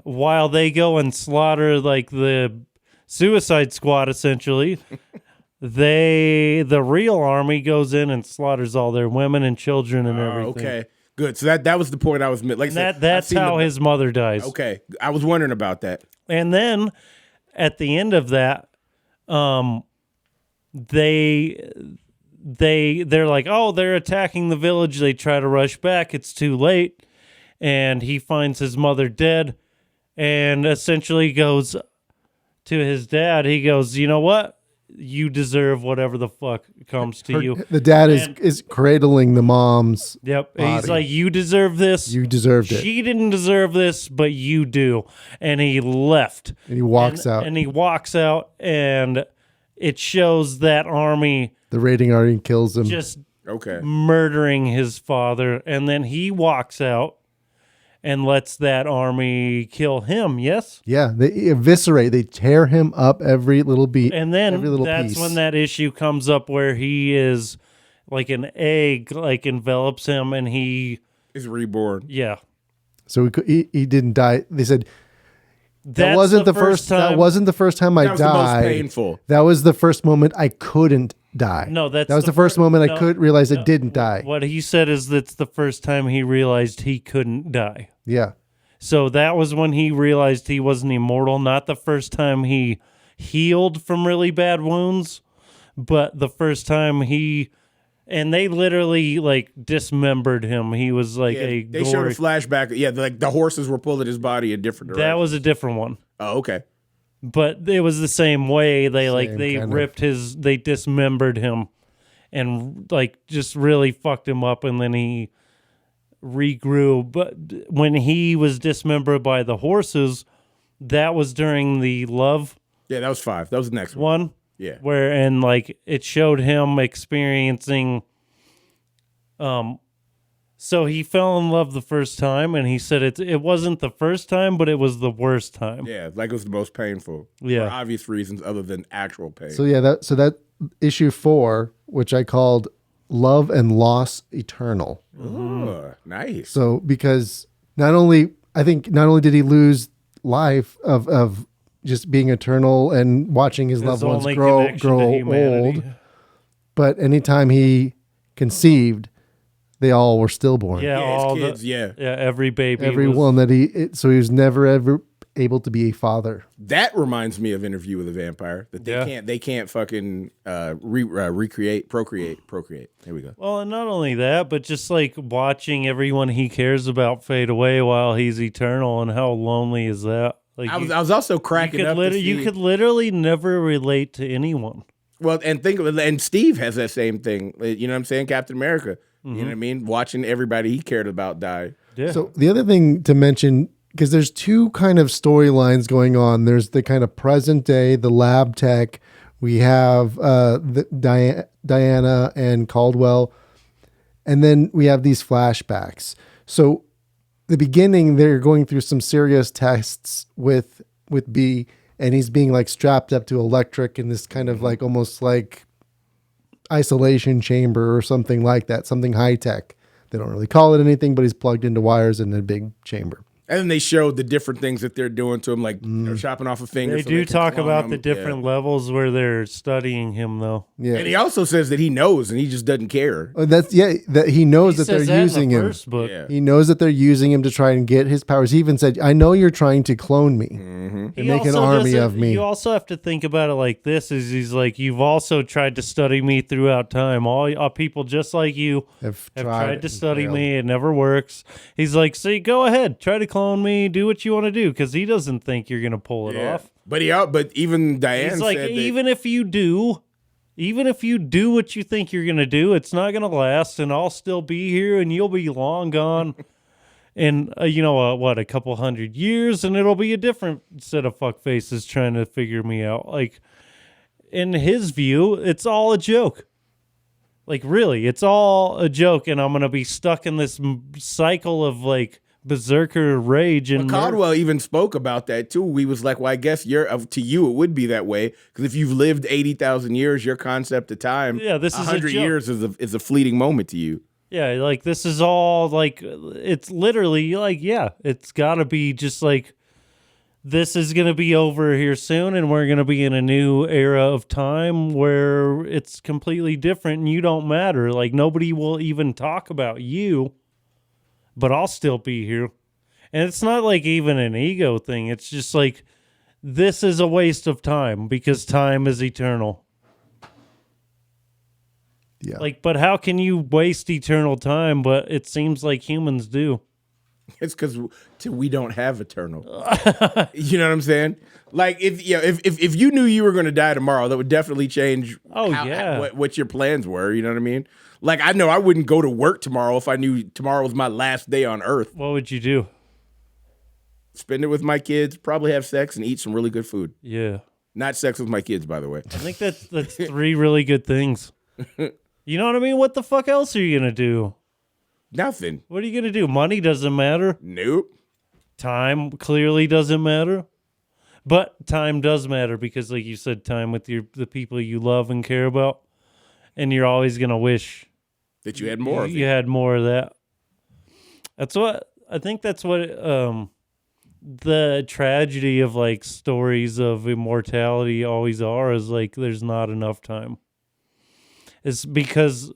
while they go and slaughter like the Suicide Squad, essentially, the real army goes in and slaughters all their women and children and everything. okay. Good. So that was the point I was like I said, That's how his mother dies. Okay. I was wondering about that. And then at the end of that, they're like, oh, they're attacking the village. They try to rush back. It's too late. And he finds his mother dead and essentially goes to his dad. He goes, you know what? You deserve whatever the fuck comes to you. The dad is cradling the mom's. Yep. body. He's like, you deserve this. You deserved it. She didn't deserve this, but you do. And he left. And he walks out. And he walks out, and it shows that army The rating already kills him. just Okay. murdering his father. And then he walks out and lets that army kill him. Yes? They eviscerate. They tear him up every little beat. And then every little that's piece. when that issue comes up where he is like an egg, like envelops him, and he, Is reborn. yeah. So he didn't die. They said that That's wasn't the first time. That wasn't the first time I That was the most died. painful. That was the first moment I couldn't die. No, that was the first moment I could realize I didn't die. What he said is that's the first time he realized he couldn't die. Yeah. So that was when he realized he wasn't immortal. Not the first time he healed from really bad wounds, but the first time and they literally like dismembered him. He was like They showed a flashback. Yeah, like the horses were pulling his body in different directions. That was a different one. Oh, okay. But it was the same way. They kind of. ripped they dismembered him and like just really fucked him up, and then he regrew. But when he was dismembered by the horses, that was during the love Yeah, that was 5. That was the next one. one. Yeah. Where and like it showed him experiencing so he fell in love the first time, and he said it wasn't the first time, but it was the worst time. Yeah, like it was the most painful. Yeah. For obvious reasons other than actual pain. So that issue 4, which I called Love and Loss Eternal. Oh, nice. So because not only did he lose life of just being eternal and watching his loved ones only grow connection to humanity. old, but anytime he conceived, they all were stillborn. Yeah, Yeah, all his kids, the, yeah. every baby. Everyone so he was never ever able to be a father. That reminds me of Interview with a Vampire. That they can't fucking procreate. Here we go. Well, and not only that, but just like watching everyone he cares about fade away while he's eternal, and how lonely is that? Like I was also you cracking could up. you could literally never relate to anyone. Well, and think of it, and Steve has that same thing. You know what I'm saying? Captain America. You know what I mean? Watching everybody he cared about die. Yeah. So the other thing to mention, because there's two kind of storylines going on. There's the kind of present day, the lab tech. We have Diana and Caldwell, and then we have these flashbacks. So the beginning, they're going through some serious tests with B, and he's being like strapped up to electric in this kind of like almost like isolation chamber or something like that, something high tech. They don't really call it anything, but he's plugged into wires in a big chamber. And then they showed the different things that they're doing to him, like chopping off a finger. They so do can talk clone about him. the different levels where they're studying him, though. Yeah. And he also says that he knows and he just doesn't care. That he knows He that they're says that in using the him. first book. Yeah. He knows that they're using him to try and get his powers. He even said, "I know you're trying to clone me and He make an also army doesn't- of me." You also have to think about it like this: is he's like, you've also tried to study me throughout time. All people just like you have tried to and study failed. me. It never works. He's like, see, go ahead, try to clone me, do what you want to do, because he doesn't think you're gonna pull it Yeah. off. But even Diane He's like, said that, even if you do what you think you're gonna do, it's not gonna last, and I'll still be here, and you'll be long gone. In a couple 100 years, and it'll be a different set of fuck faces trying to figure me out. Like, in his view, it's all a joke. Like, really, it's all a joke, and I'm gonna be stuck in this cycle of like berserker rage and Caldwell even spoke about that too. We was like, well, I guess to you it would be that way because if you've lived 80,000 years, your concept of time, this is a 100 joke. years is a fleeting moment to you. Yeah, like this is all like it's literally like it's got to be just like this is going to be over here soon and we're going to be in a new era of time where it's completely different and you don't matter. Like nobody will even talk about you, but I'll still be here. And it's not like even an ego thing. It's just like this is a waste of time because time is eternal. Yeah. Like, but how can you waste eternal time? But it seems like humans do. It's because we don't have eternal. You know what I'm saying? Like if you knew you were going to die tomorrow, that would definitely change. What your plans were. You know what I mean? Like I know I wouldn't go to work tomorrow if I knew tomorrow was my last day on Earth. What would you do? Spend it with my kids, probably have sex, and eat some really good food. Yeah. Not sex with my kids, by the way. I think that's three really good things. You know what I mean? What the fuck else are you going to do? Nothing. What are you going to do? Money doesn't matter. Nope. Time clearly doesn't matter. But time does matter because, like you said, time with the people you love and care about. And you're always going to wish that you had more of it. You had more of that. I think that's what the tragedy of like stories of immortality always are is like there's not enough time. It's because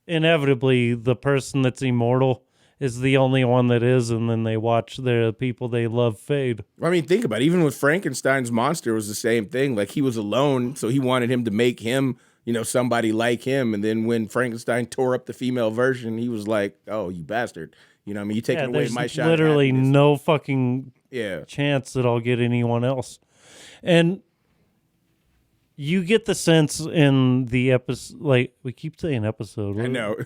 inevitably the person that's immortal is the only one that is, and then they watch the people they love fade. I mean, think about it. Even with Frankenstein's monster, it was the same thing. Like he was alone, so he wanted him to make him, somebody like him. And then when Frankenstein tore up the female version, he was like, "Oh, you bastard! You taking away my shot." Literally no fucking Yeah. chance that I'll get anyone else. And you get the sense in the episode, like we keep saying episode. I know.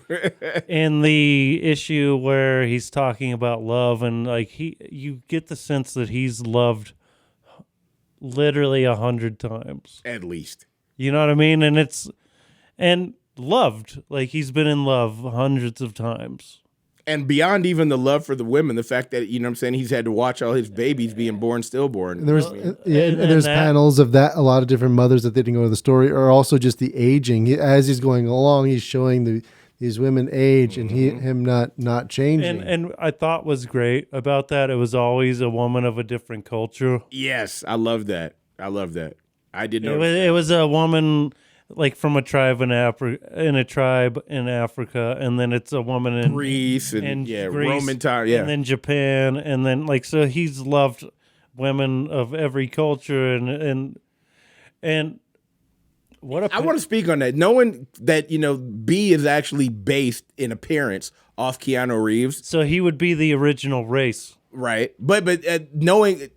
In the issue where he's talking about love and like you get the sense that he's loved literally 100 times. At least. You know what I mean? And loved, like he's been in love hundreds of times. And beyond even the love for the women, the fact that, he's had to watch all his babies being born, stillborn. And there's panels of that. A lot of different mothers that didn't go to the story, or also just the aging. As he's going along, he's showing these women age and him not changing. And I thought was great about that. It was always a woman of a different culture. Yes, I love that. I did know it was a woman like from a tribe in Africa, and then it's a woman in Greece and Greece, Roman time, and then Japan, and then like so he's loved women of every culture, and what I want to speak on that, knowing that B is actually based in appearance off Keanu Reeves, so he would be the original race. Right, but knowing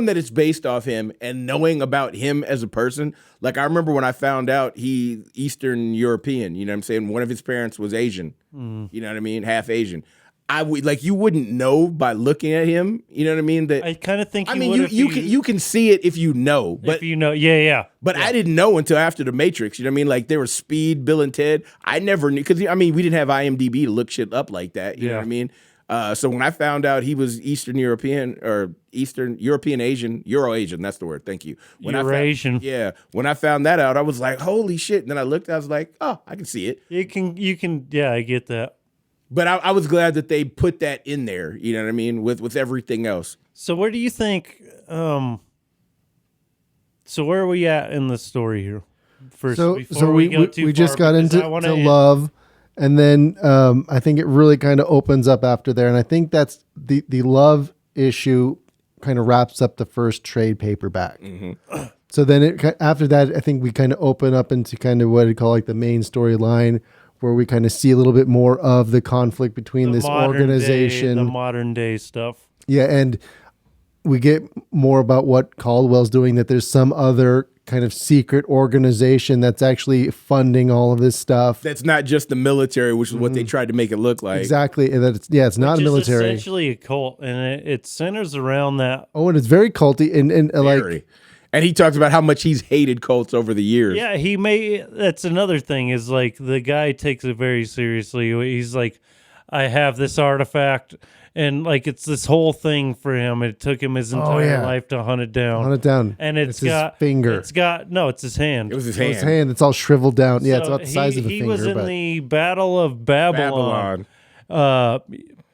that it's based off him and knowing about him as a person, like I remember when I found out he Eastern European, you know what I'm saying? One of his parents was Asian, you know what I mean? Half Asian. I would you wouldn't know by looking at him, you know what I mean? That I kind of think you can see it if you know, but yeah. But I didn't know until after the Matrix, you know what I mean? Like there was Speed, Bill and Ted. I never knew because we didn't have IMDb to look shit up like that, you know what I mean? So when I found out he was Eastern European or Eastern European Asian, Euro Asian, that's the word. Thank you. Eurasian. When I found that out, I was like, holy shit. And then I looked, I was like, oh, I can see it. You can, I get that. But I was glad that they put that in there. You know what I mean? With everything else. So where do you think? So where are we at in the story here? First, So before we go too just far, got because into I wanna love, and then I think it really kind of opens up after there, and I think that's the love issue kind of wraps up the first trade paperback. So then after that, I think we kind of open up into kind of what I call like the main storyline, where we kind of see a little bit more of the conflict between this organization, the modern day stuff. yeah, and we get more about what Caldwell's doing, that there's some other kind of secret organization that's actually funding all of this stuff. That's not just the military, which is what they tried to make it look like. Exactly. And that it's not a Which is military. essentially a cult, and it centers around that. Oh, and it's very culty and Very. like, And he talks about how much he's hated cults over the years. Yeah, that's another thing is like the guy takes it very seriously. He's like, I have this artifact, and like it's this whole thing for him. It took him his entire life to hunt it down. hunt it down. And it's his got finger. It's his hand. It was his Oh, hand. his hand. It's all shriveled down. Yeah, it's So about the size of a he finger. was in but the Battle of Babylon.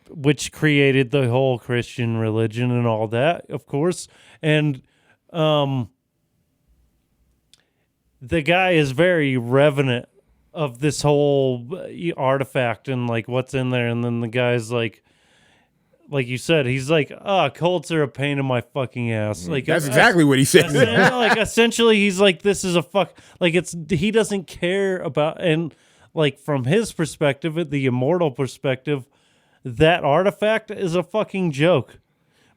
Which created the whole Christian religion and all that, of course. And the guy is very revenant of this whole artifact and like what's in there. And then the guy's like you said, he's like, cults are a pain in my fucking ass. Like That's exactly what he said. like essentially he's like, this is a like he doesn't care about, and like from his perspective, the immortal perspective, that artifact is a fucking joke.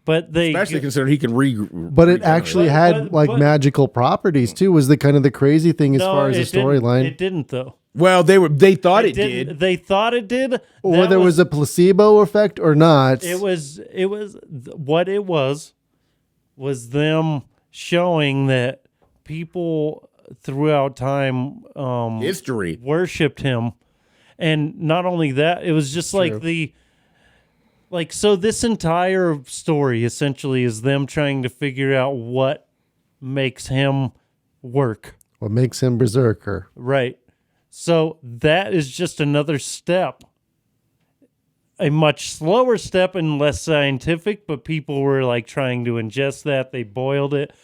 But they Especially considering he can But it actually had but- magical properties too. Was the kind of the crazy thing as far as the storyline, It didn't though. Well, they thought it didn't. did. They thought it did. or there was a placebo effect or not. It was what it was them showing that people throughout time History. worshipped him, and not only that, it was just like so this entire story essentially is them trying to figure out what makes him work. What makes him berserker? Right. So that is just another step. A much slower step and less scientific, but people were like trying to ingest that. They boiled it.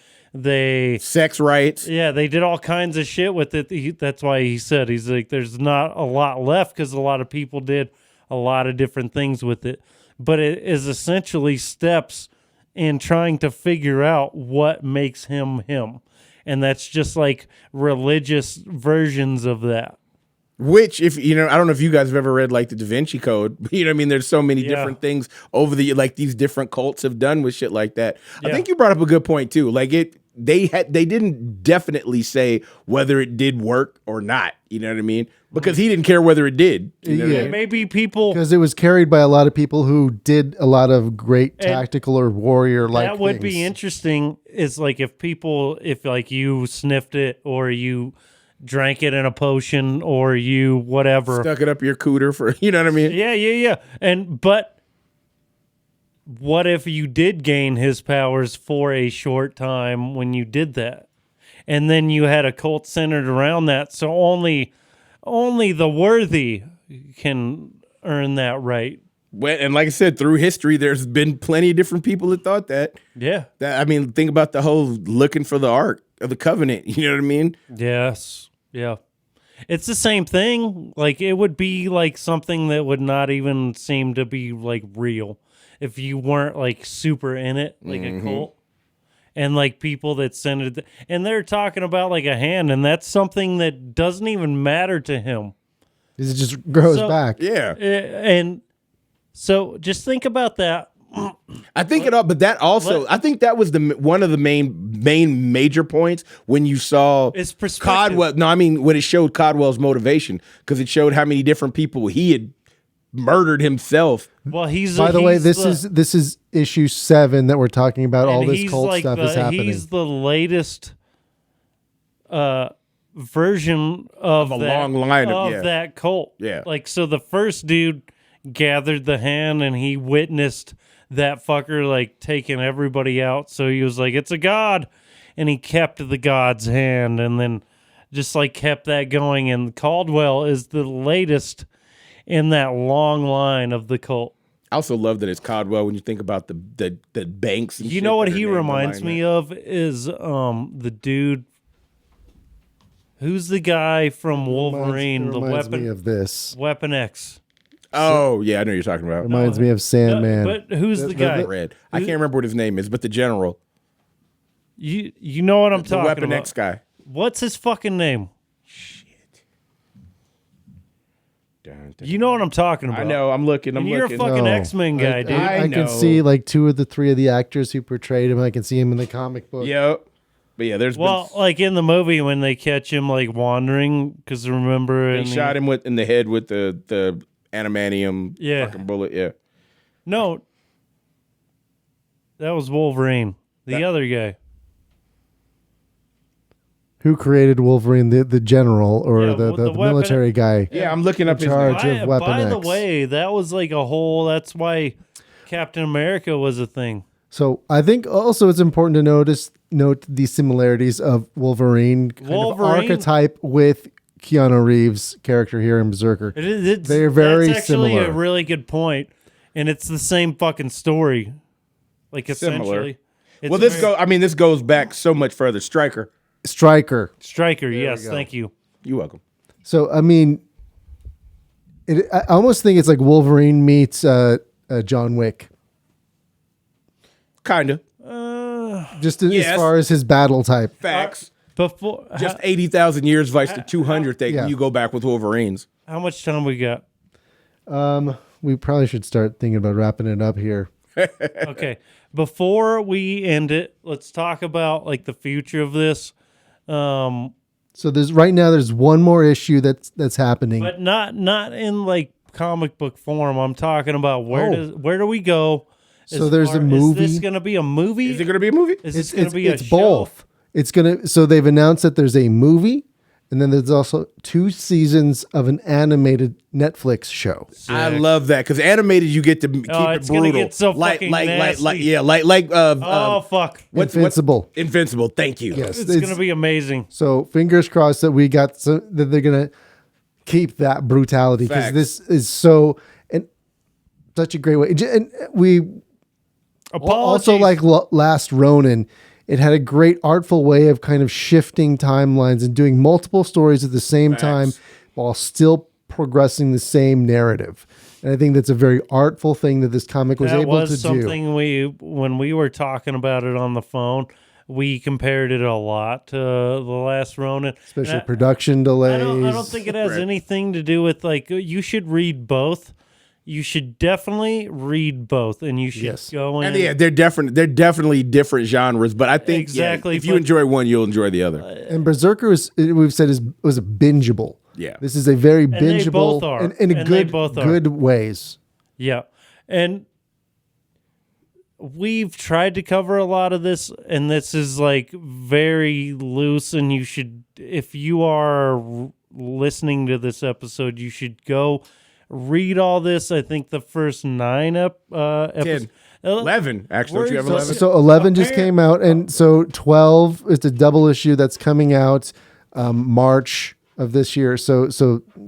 Sex rights. Yeah, they did all kinds of shit with it. That's why he's like, there's not a lot left because a lot of people did a lot of different things with it. But it is essentially steps in trying to figure out what makes him him. And that's just like religious versions of that. Which, if you know, I don't know if you guys have ever read like the Da Vinci Code, but you know what I mean? There's so many different things over the, like these different cults have done with shit like that. I think you brought up a good point too. Like they didn't definitely say whether it did work or not. You know what I mean? Because he didn't care whether it did. You know what I mean? Maybe people, Because it was carried by a lot of people who did a lot of great tactical or warrior like that would be interesting is like if like you sniffed it or you drank it in a potion or you whatever. Stuck it up your cooter for, you know what I mean? Yeah. But what if you did gain his powers for a short time when you did that? And then you had a cult centered around that. So only the worthy can earn that right. Well, and like I said, through history, there's been plenty of different people that thought that. Yeah. I mean, think about the whole looking for the Ark of the Covenant. You know what I mean? Yes. Yeah. It's the same thing. Like it would be like something that would not even seem to be like real if you weren't like super in it, like a cult. And like people that send it, and they're talking about like a hand, and that's something that doesn't even matter to him. It just grows back. Yeah. And so just think about that. I think it all, but that also, I think that was one of the main major points when you saw It's perspective. Codwell. No, I mean when it showed Codwell's motivation, because it showed how many different people he had murdered himself. Well, By the way, this is issue 7 that we're talking about. All this cult like stuff is happening. He's the latest version of a that, long line of that cult. Yeah. Like so, the first dude gathered the hand and he witnessed that fucker like taking everybody out. So he was like, "It's a god," and he kept the god's hand, and then just like kept that going. And Caldwell is the latest in that long line of the cult. I also love that it's Caldwell when you think about the banks. And You shit know what that are he named reminds me of is the dude. Who's the guy from Wolverine? The reminds me weapon of this. Weapon X. Oh yeah, I know what you're talking about. Reminds me of Sandman. But who's the guy? Red. I can't remember what his name is, but the general, You know what I'm the talking Weapon about. X guy. What's his fucking name? Dun, dun. You know what I'm talking about. I know. I'm looking. I'm And you're looking. a fucking No. X-Men guy, dude. I I can know. see like 2 of the 3 of the actors who portrayed him. I can see him in the comic book. Yep. But yeah, there's Well, been, like in the movie when they catch him like wandering, because remember they shot him in the head with the adamantium Yeah. fucking bullet. Yeah. No, that was Wolverine. The other guy. Who created Wolverine? The general or Yeah, the the weapon- military guy? Yeah, I'm looking up his charge name. of Weapon by the X. way, that was like a whole. That's why Captain America was a thing. So I think also it's important to note the similarities of Wolverine, kind of Wolverine- archetype with Keanu Reeves' character here in Berserker. They're very that's actually similar. a really good point, and it's the same fucking story. Like Similar. essentially. It's Well, this very- this goes back so much further. Stryker. Stryker. Stryker. Yes, thank you. You're welcome. So I mean, I almost think it's like Wolverine meets John Wick, Kinda. just Yes. as far as his battle type. Facts. Before Just 80,000 years vice to 200 that Yeah. you go back with Wolverines. how much time we got? We probably should start thinking about wrapping it up here. Okay, before we end it, let's talk about like the future of this. So there's one more issue that's happening. But not in like comic book form. I'm talking about where do we go? So there's a movie. Is this going to be a movie? Is it going to be a movie? Is this going to be a it's show? both. It's so they've announced that there's a movie, and then there's also 2 seasons of an animated Netflix show. I love that because animated you get to keep it it's gonna brutal. get so fucking nasty. Oh fuck! Invincible. Invincible. Thank you. Yes, It's going to be amazing. So fingers crossed that we got that they're gonna keep that brutality because Facts. this is so and such a great way. And we also Apologies. like Last Ronin. It had a great artful way of kind of shifting timelines and doing multiple stories at the same time while still progressing the same narrative. And I think that's a very artful thing that this comic was that able was to do. something when we were talking about it on the phone, we compared it a lot to the Last Ronin. Especially And production delays. I don't think it has anything to do with like you should read both. You should definitely read both, and you should Yes. go in. And yeah, they're different. They're definitely different genres, but I think Exactly, if you but- enjoy one, you'll enjoy the other. And Berserker we've said was a bingeable. Yeah. This is a very they bingeable both are. in a And they good both are. good ways. Yeah. And we've tried to cover a lot of this, and this is like very loose. And you should, if you are listening to this episode, you should go read all this. I think the first 9 episodes. 11, actually. Don't you have We're- 11? So 11 just came out, and so 12 is the double issue that's coming out March of this year. So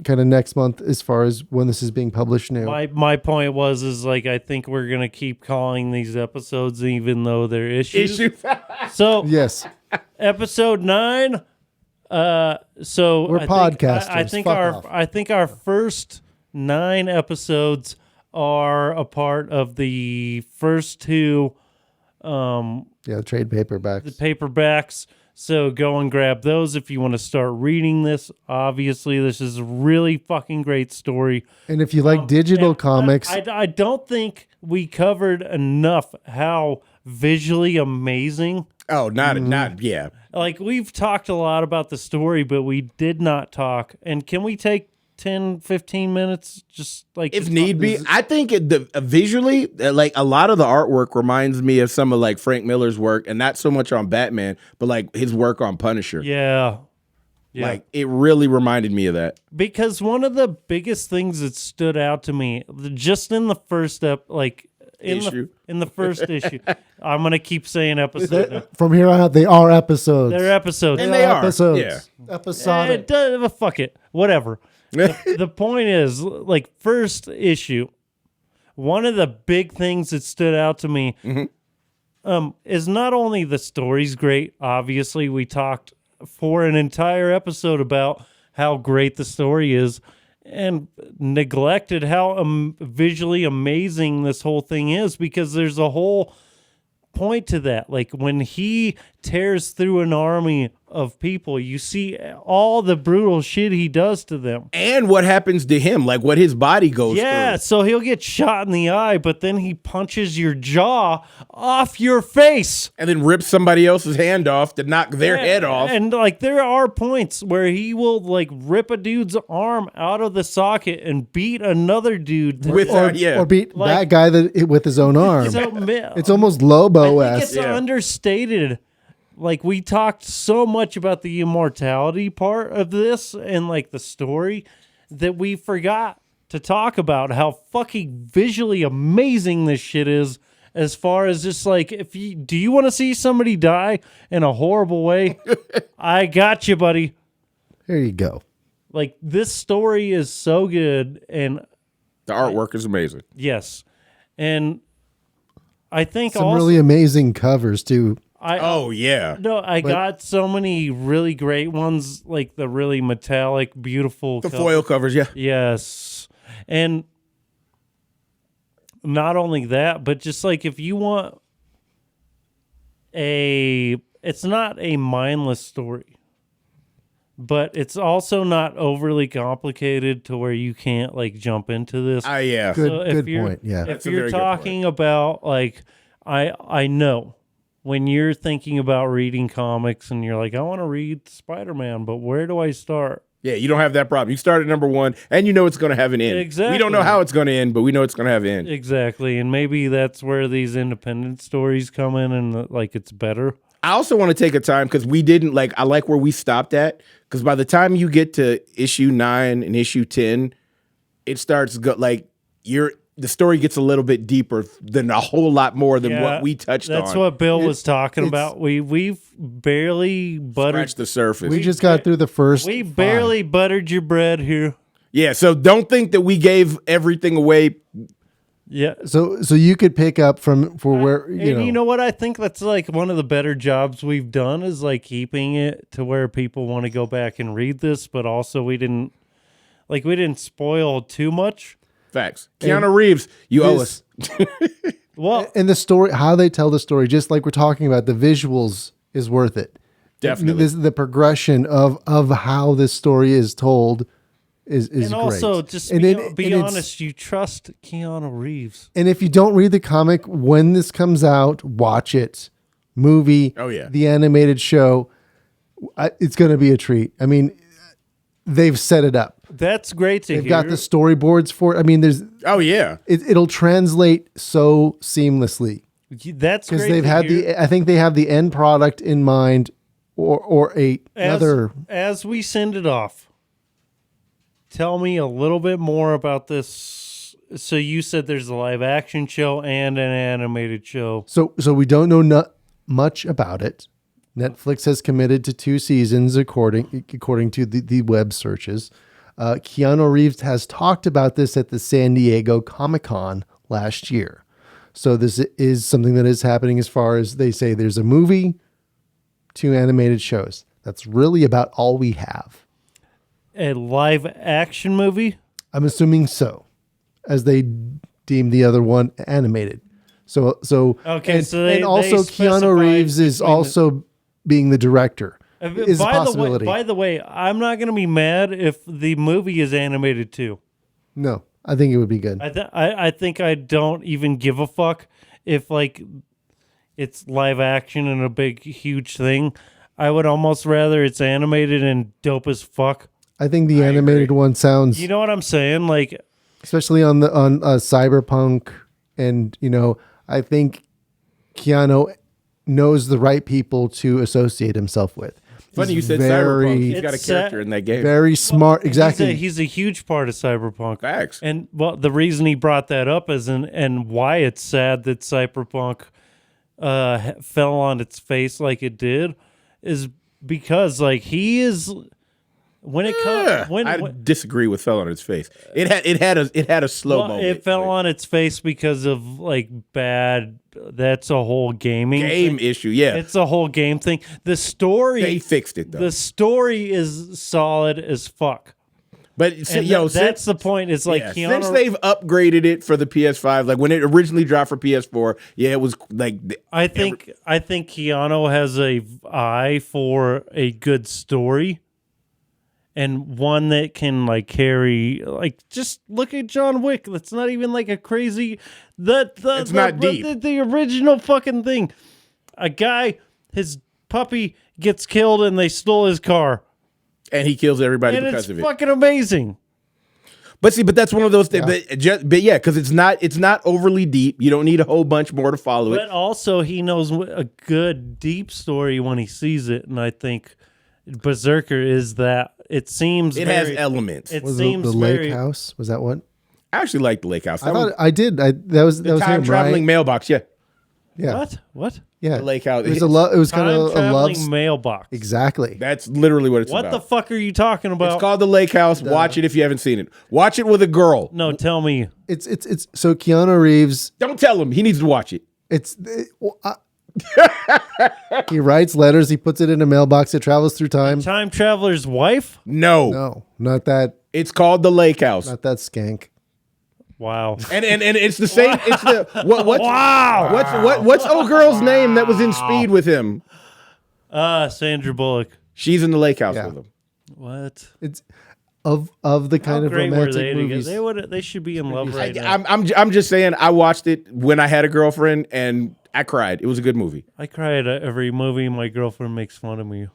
kind of next month as far as when this is being published new. My point is like I think we're gonna keep calling these episodes even though they're issues. So Yes. episode 9. So We're podcasters. I think our first 9 episodes are a part of the first 2 Trade paperbacks. paperbacks. So go and grab those if you want to start reading this. Obviously, this is a really fucking great story. And if you like digital And comics, I don't think we covered enough how visually amazing. Oh, not, yeah. Like, we've talked a lot about the story, but we did not talk. And can we take 10, 15 minutes just like If need be, I think visually, like a lot of the artwork reminds me of some of like Frank Miller's work, and not so much on Batman, but like his work on Punisher. Yeah. Like it really reminded me of that. Because one of the biggest things that stood out to me, just in the first Issue. in the first issue, I'm gonna keep saying episode. now. from here on out, they are episodes. They're episodes. And they are, episodes. yeah. Episodic. Fuck it, whatever. The point is, like, first issue, one of the big things that stood out to me is not only the story's great. Obviously, we talked for an entire episode about how great the story is and neglected how visually amazing this whole thing is, because there's a whole point to that. Like, when he tears through an army of people, you see all the brutal shit he does to them. And what happens to him, like what his body goes Yeah, through. so he'll get shot in the eye, but then he punches your jaw off your face. And then rips somebody else's hand off to knock their head off. And like, there are points where he will like rip a dude's arm out of the socket and beat another dude With or beat Like- that guy with his own arm. So, It's almost I think Lobo-esque. it's understated. Like, we talked so much about the immortality part of this and like the story that we forgot to talk about how fucking visually amazing this shit is. As far as just like, do you want to see somebody die in a horrible way? I got you, buddy. There you go. Like, this story is so good, and The artwork is amazing. yes, and I think Some also really amazing covers too. Oh, yeah. No, I got so many really great ones, like the really metallic, beautiful The foil covers, yeah. Yes. And not only that, but just like, if you want it's not a mindless story, but it's also not overly complicated to where you can't like jump into this. Yeah. Good point. Yeah. If That's a you're very good talking about like, I know when you're thinking about reading comics and you're like, I want to read Spider-Man, but where do I start? Yeah, you don't have that problem. You start at number 1, and you know it's going to have an end. Exactly. We don't know how it's going to end, but we know it's going to have an end. Exactly. And maybe that's where these independent stories come in, and like, it's better. I also want to take a time, because we didn't, like, I like where we stopped at, because by the time you get to issue 9 and issue 10, it starts, the story gets a little bit deeper than a whole lot more than what we touched on. That's what Bill was talking about. We've barely buttered Scratch the surface. We just got through the first. We barely buttered your bread here. Yeah, so don't think that we gave everything away. Yeah. So you could pick up from where You know what? I think that's like one of the better jobs we've done, is like keeping it to where people want to go back and read this, but also we didn't spoil too much. Facts. Keanu Reeves, you owe us. Well, and the story, how they tell the story, just like we're talking about, the visuals is worth it. Definitely. The progression of how this story is told is and great. also just And be it's- honest, you trust Keanu Reeves. And if you don't read the comic, when this comes out, watch it. Movie, Oh, yeah. the animated show, it's going to be a treat. I mean, they've set it up. That's great to They've hear. got the storyboards for it. I mean, Oh, yeah. it'll translate so seamlessly That's because great they've to had hear. I think they have the end product in mind, or another. As we send it off, tell me a little bit more about this. So you said there's a live action show and an animated show. So we don't know much about it. Netflix has committed to 2 seasons according to the web searches. Keanu Reeves has talked about this at the San Diego Comic-Con last year. So this is something that is happening, as far as they say there's a movie, 2 animated shows. That's really about all we have. A live action movie? I'm assuming so, as they deem the other one animated. So Okay, and, so they and also specified Keanu Reeves is between the- also being the director. Is a possibility. By the way, I'm not going to be mad if the movie is animated too. No, I think it would be good. I think I don't even give a fuck if like it's live action and a big huge thing. I would almost rather it's animated and dope as fuck. I think the animated one sounds, You know what I'm saying? Like, especially on Cyberpunk, and I think Keanu knows the right people to associate himself with. Funny He's you said Cyberpunk. He's got a It's character in that game. very smart. Exactly. he's a huge part of Cyberpunk. Facts. And well, the reason he brought that up is and why it's sad that Cyberpunk fell on its face like it did is because like he is When it comes, I disagree with fell on its face. It had a slow moment. It fell on its face because of like bad. That's a whole game issue. Yeah, it's a whole game thing. The story they fixed it though. The story is solid as fuck. But that's the point. It's like since they've upgraded it for the PS5, like when it originally dropped for PS4, it was like I think Keanu has a eye for a good story, and one that can like carry. Like just look at John Wick. That's not even like a crazy. It's not deep. The original fucking thing. A guy, his puppy gets killed, and they stole his car. And he kills everybody because of it. It's fucking amazing. But that's one of those things. But because it's not overly deep. You don't need a whole bunch more to follow it. But also, he knows a good deep story when he sees it, and I think BRZRKR is that. It seems has elements. Was the lake house? Was that what? I actually like the lake house. I did. That was time traveling mailbox. Yeah. Yeah. What? Yeah, the lake house. It was kind of a love mailbox. Exactly. That's literally what it's about. What the fuck are you talking about? It's called the Lake House. Watch it if you haven't seen it. Watch it with a girl. No, tell me. It's so Keanu Reeves. Don't tell him. He needs to watch it. He writes letters. He puts it in a mailbox. It travels through time. The time traveler's wife? No, not that. It's called the Lake House. Not that skank. Wow. And it's the same. It's the wow. What's old girl's name that was in Speed with him? Sandra Bullock. She's in the lake house with him. What? It's of the kind of romantic movies. They should be in love right now. I'm just saying. I watched it when I had a girlfriend, and I cried. It was a good movie. I cry at every movie. My girlfriend makes fun of me.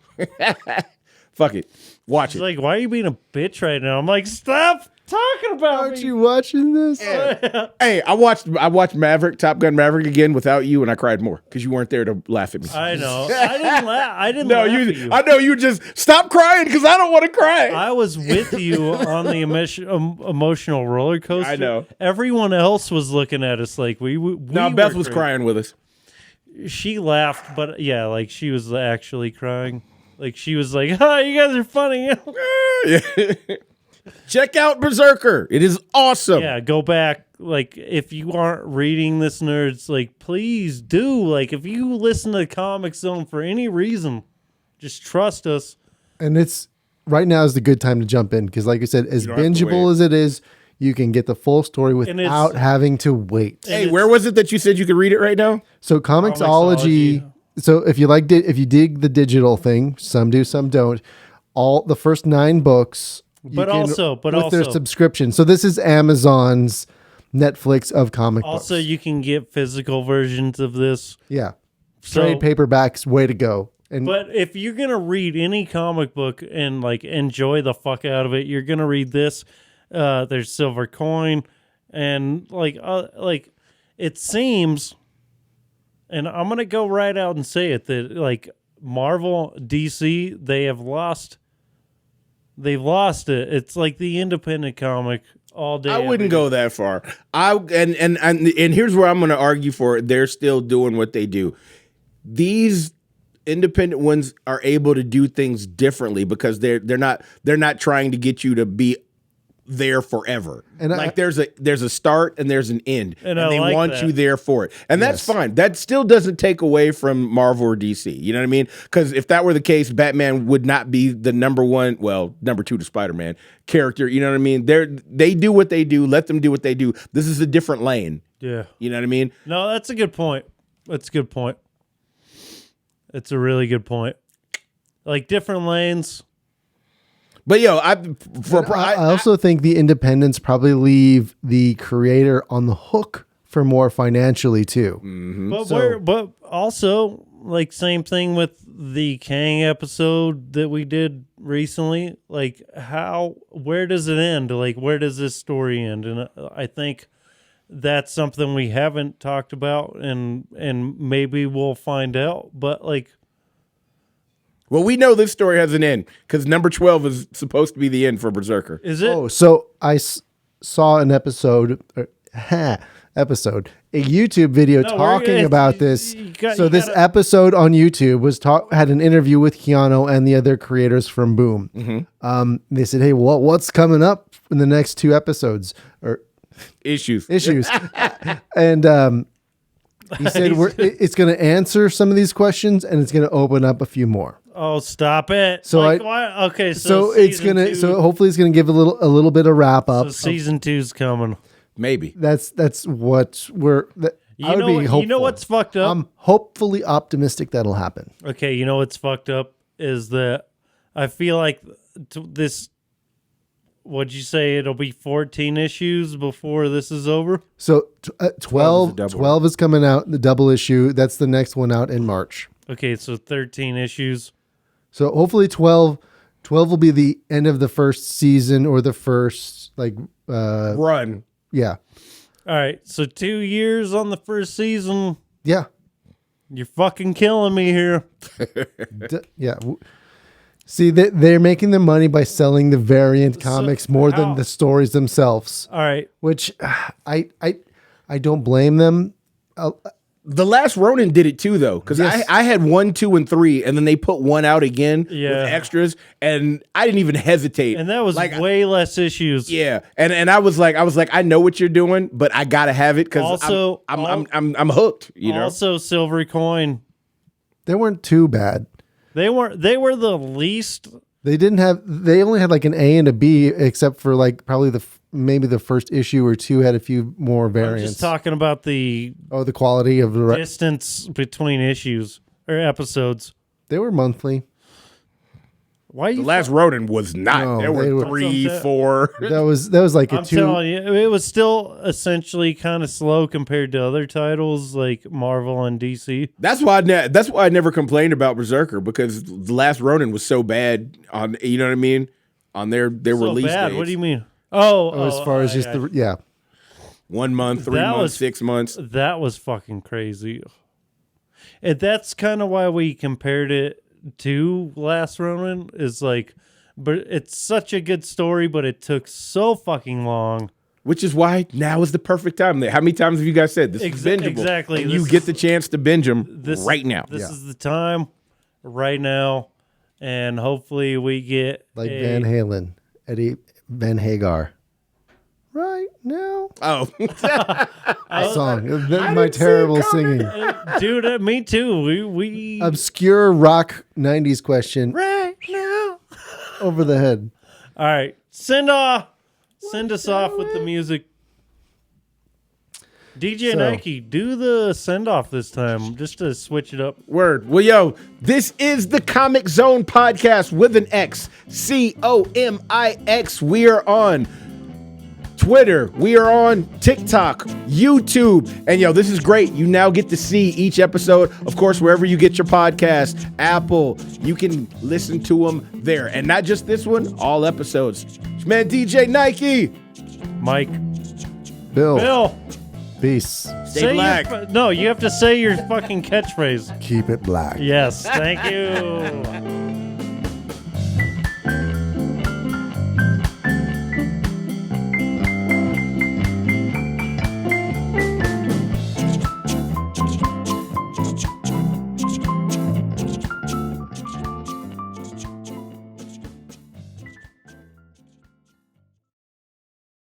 Fuck it. Watch She's it. like, why are you being a bitch right now? I'm like, stop talking about Aren't you watching this? Yeah. Hey, I watched Top Gun Maverick again without you, and I cried more because you weren't there to laugh at me. I know. I didn't laugh. I didn't laugh at you. I know you just stop crying because I don't want to cry. I was with you on the emotional roller coaster. I know. Everyone else was looking at us like we Beth was crying with us. She laughed, but yeah, like she was actually crying. Like she was like, "Oh, you guys are funny." Check out BRZRKR. It is awesome. Yeah, go back. Like if you aren't reading this, nerds, like please do. Like if you listen to Comic Zone for any reason, just trust us. And it's right now is the good time to jump in because, like I said, as bingeable as it is, you can get the full story without having to wait. Hey, where was it that you said you could read it right now? So Comixology. So if you if you dig the digital thing, some do, some don't. All the first 9 books, but also their subscription. So this is Amazon's Netflix of comic books. Also, you can get physical versions of this. Yeah, trade paperbacks, way to go. But if you're gonna read any comic book and like enjoy the fuck out of it, you're gonna read this. There's Silver Coin, and like it seems. And I'm going to go right out and say it that like Marvel, DC, they've lost it. It's like the independent comic all day. I wouldn't go that far. And here's where I'm going to argue for it. They're still doing what they do. These independent ones are able to do things differently because they're not trying to get you to be there forever. And like there's a start and there's an end, and they want you there for it, and that's fine. That still doesn't take away from Marvel or DC. You know what I mean? Because if that were the case, Batman would not be the number 2 to Spider-Man character. You know what I mean? They do what they do. Let them do what they do. This is a different lane. Yeah, you know what I mean? No, that's a good point. That's a good point. It's a really good point. Like different lanes. But I also think the independents probably leave the creator on the hook for more financially too. Mm-hmm. But also like same thing with the Kang episode that we did recently. Like where does it end? Like where does this story end? And I think that's something we haven't talked about, and maybe we'll find out. But like. Well, we know this story has an end because number 12 is supposed to be the end for BRZRKR. Is it? Oh, so I saw an episode, episode. A YouTube video No, talking about this. So this gotta- episode on YouTube was had an interview with Keanu and the other creators from Boom. They said, "Hey, what's coming up in the next 2 episodes or Issues. and he said it's going to answer some of these questions and it's going to open up a few more. Oh, stop it! So why? Okay, So it's season gonna. two- So hopefully it's gonna give a little bit of wrap up. so season 2's coming. Maybe. That's what we're. I would be hopeful. You know what's fucked up? I'm hopefully optimistic that'll happen. Okay, you know what's fucked up is that I feel like this. What'd you say? It'll be 14 issues before this is over. So 12 12, is the double. 12 is coming out. The double issue. That's the next one out in March. Okay, so 13 issues. So hopefully 12 will be the end of the first season or the first Run. yeah. All right, so 2 years on the first season. Yeah. You're fucking killing me here. Yeah. See, they're making their money by selling the variant comics more how- than the stories themselves, All right, which I don't blame them. The Last Ronin did it too, though, because Yes. I had 1, 2, and 3, and then they put 1 out again Yeah. with extras, and I didn't even hesitate. and that was like, way less issues. yeah, and I was like, I know what you're doing, but I gotta have it because Also, I'm hooked. You know, Also, Silver Coin. They weren't too bad. They were the least. They only had like an A and a B, except for like probably maybe the first issue or 2 had a few more I'm variants. just talking about the The quality of the distance between issues or episodes. they were monthly. Why the you? Last Ronin was not. No, there they were were- 3, That's 4. That was like a I'm 2. telling you, it was still essentially kind of slow compared to other titles like Marvel and DC. That's why I never complained about Berserker, because the Last Ronin was so bad on, you know what I mean, on their So release bad. dates. What do you mean? Oh, as far as just I- 1 month, 3 That months, was- 6 months. that was fucking crazy. And that's kind of why we compared it to Last Ronin. Is like, but it's such a good story, but it took so fucking long. Which is why now is the perfect time. How many times have you guys said this is bingeable? Exactly. And This you get is- the chance to binge them right now. This is the time, right now, and hopefully we get like a- Van Halen, Eddie Van Hagar. Right now, Oh, song. My terrible singing. Dude, me too. We Obscure rock 90s question right now. over the head. All right, send us off with the music. DJ So- Nike, do the send off this time, just to switch it up. word. Well, yo, this is the Comic Zone podcast with an X. COMIX. We are on Twitter. We are on TikTok, YouTube. And yo, this is great. You now get to see each episode, of course, wherever you get your podcast, Apple. You can listen to them there. And not just this one, all episodes. Man, DJ Nike. Mike, Bill. Peace. Stay black. No, you have to say your fucking catchphrase. Keep it black. Yes, thank you.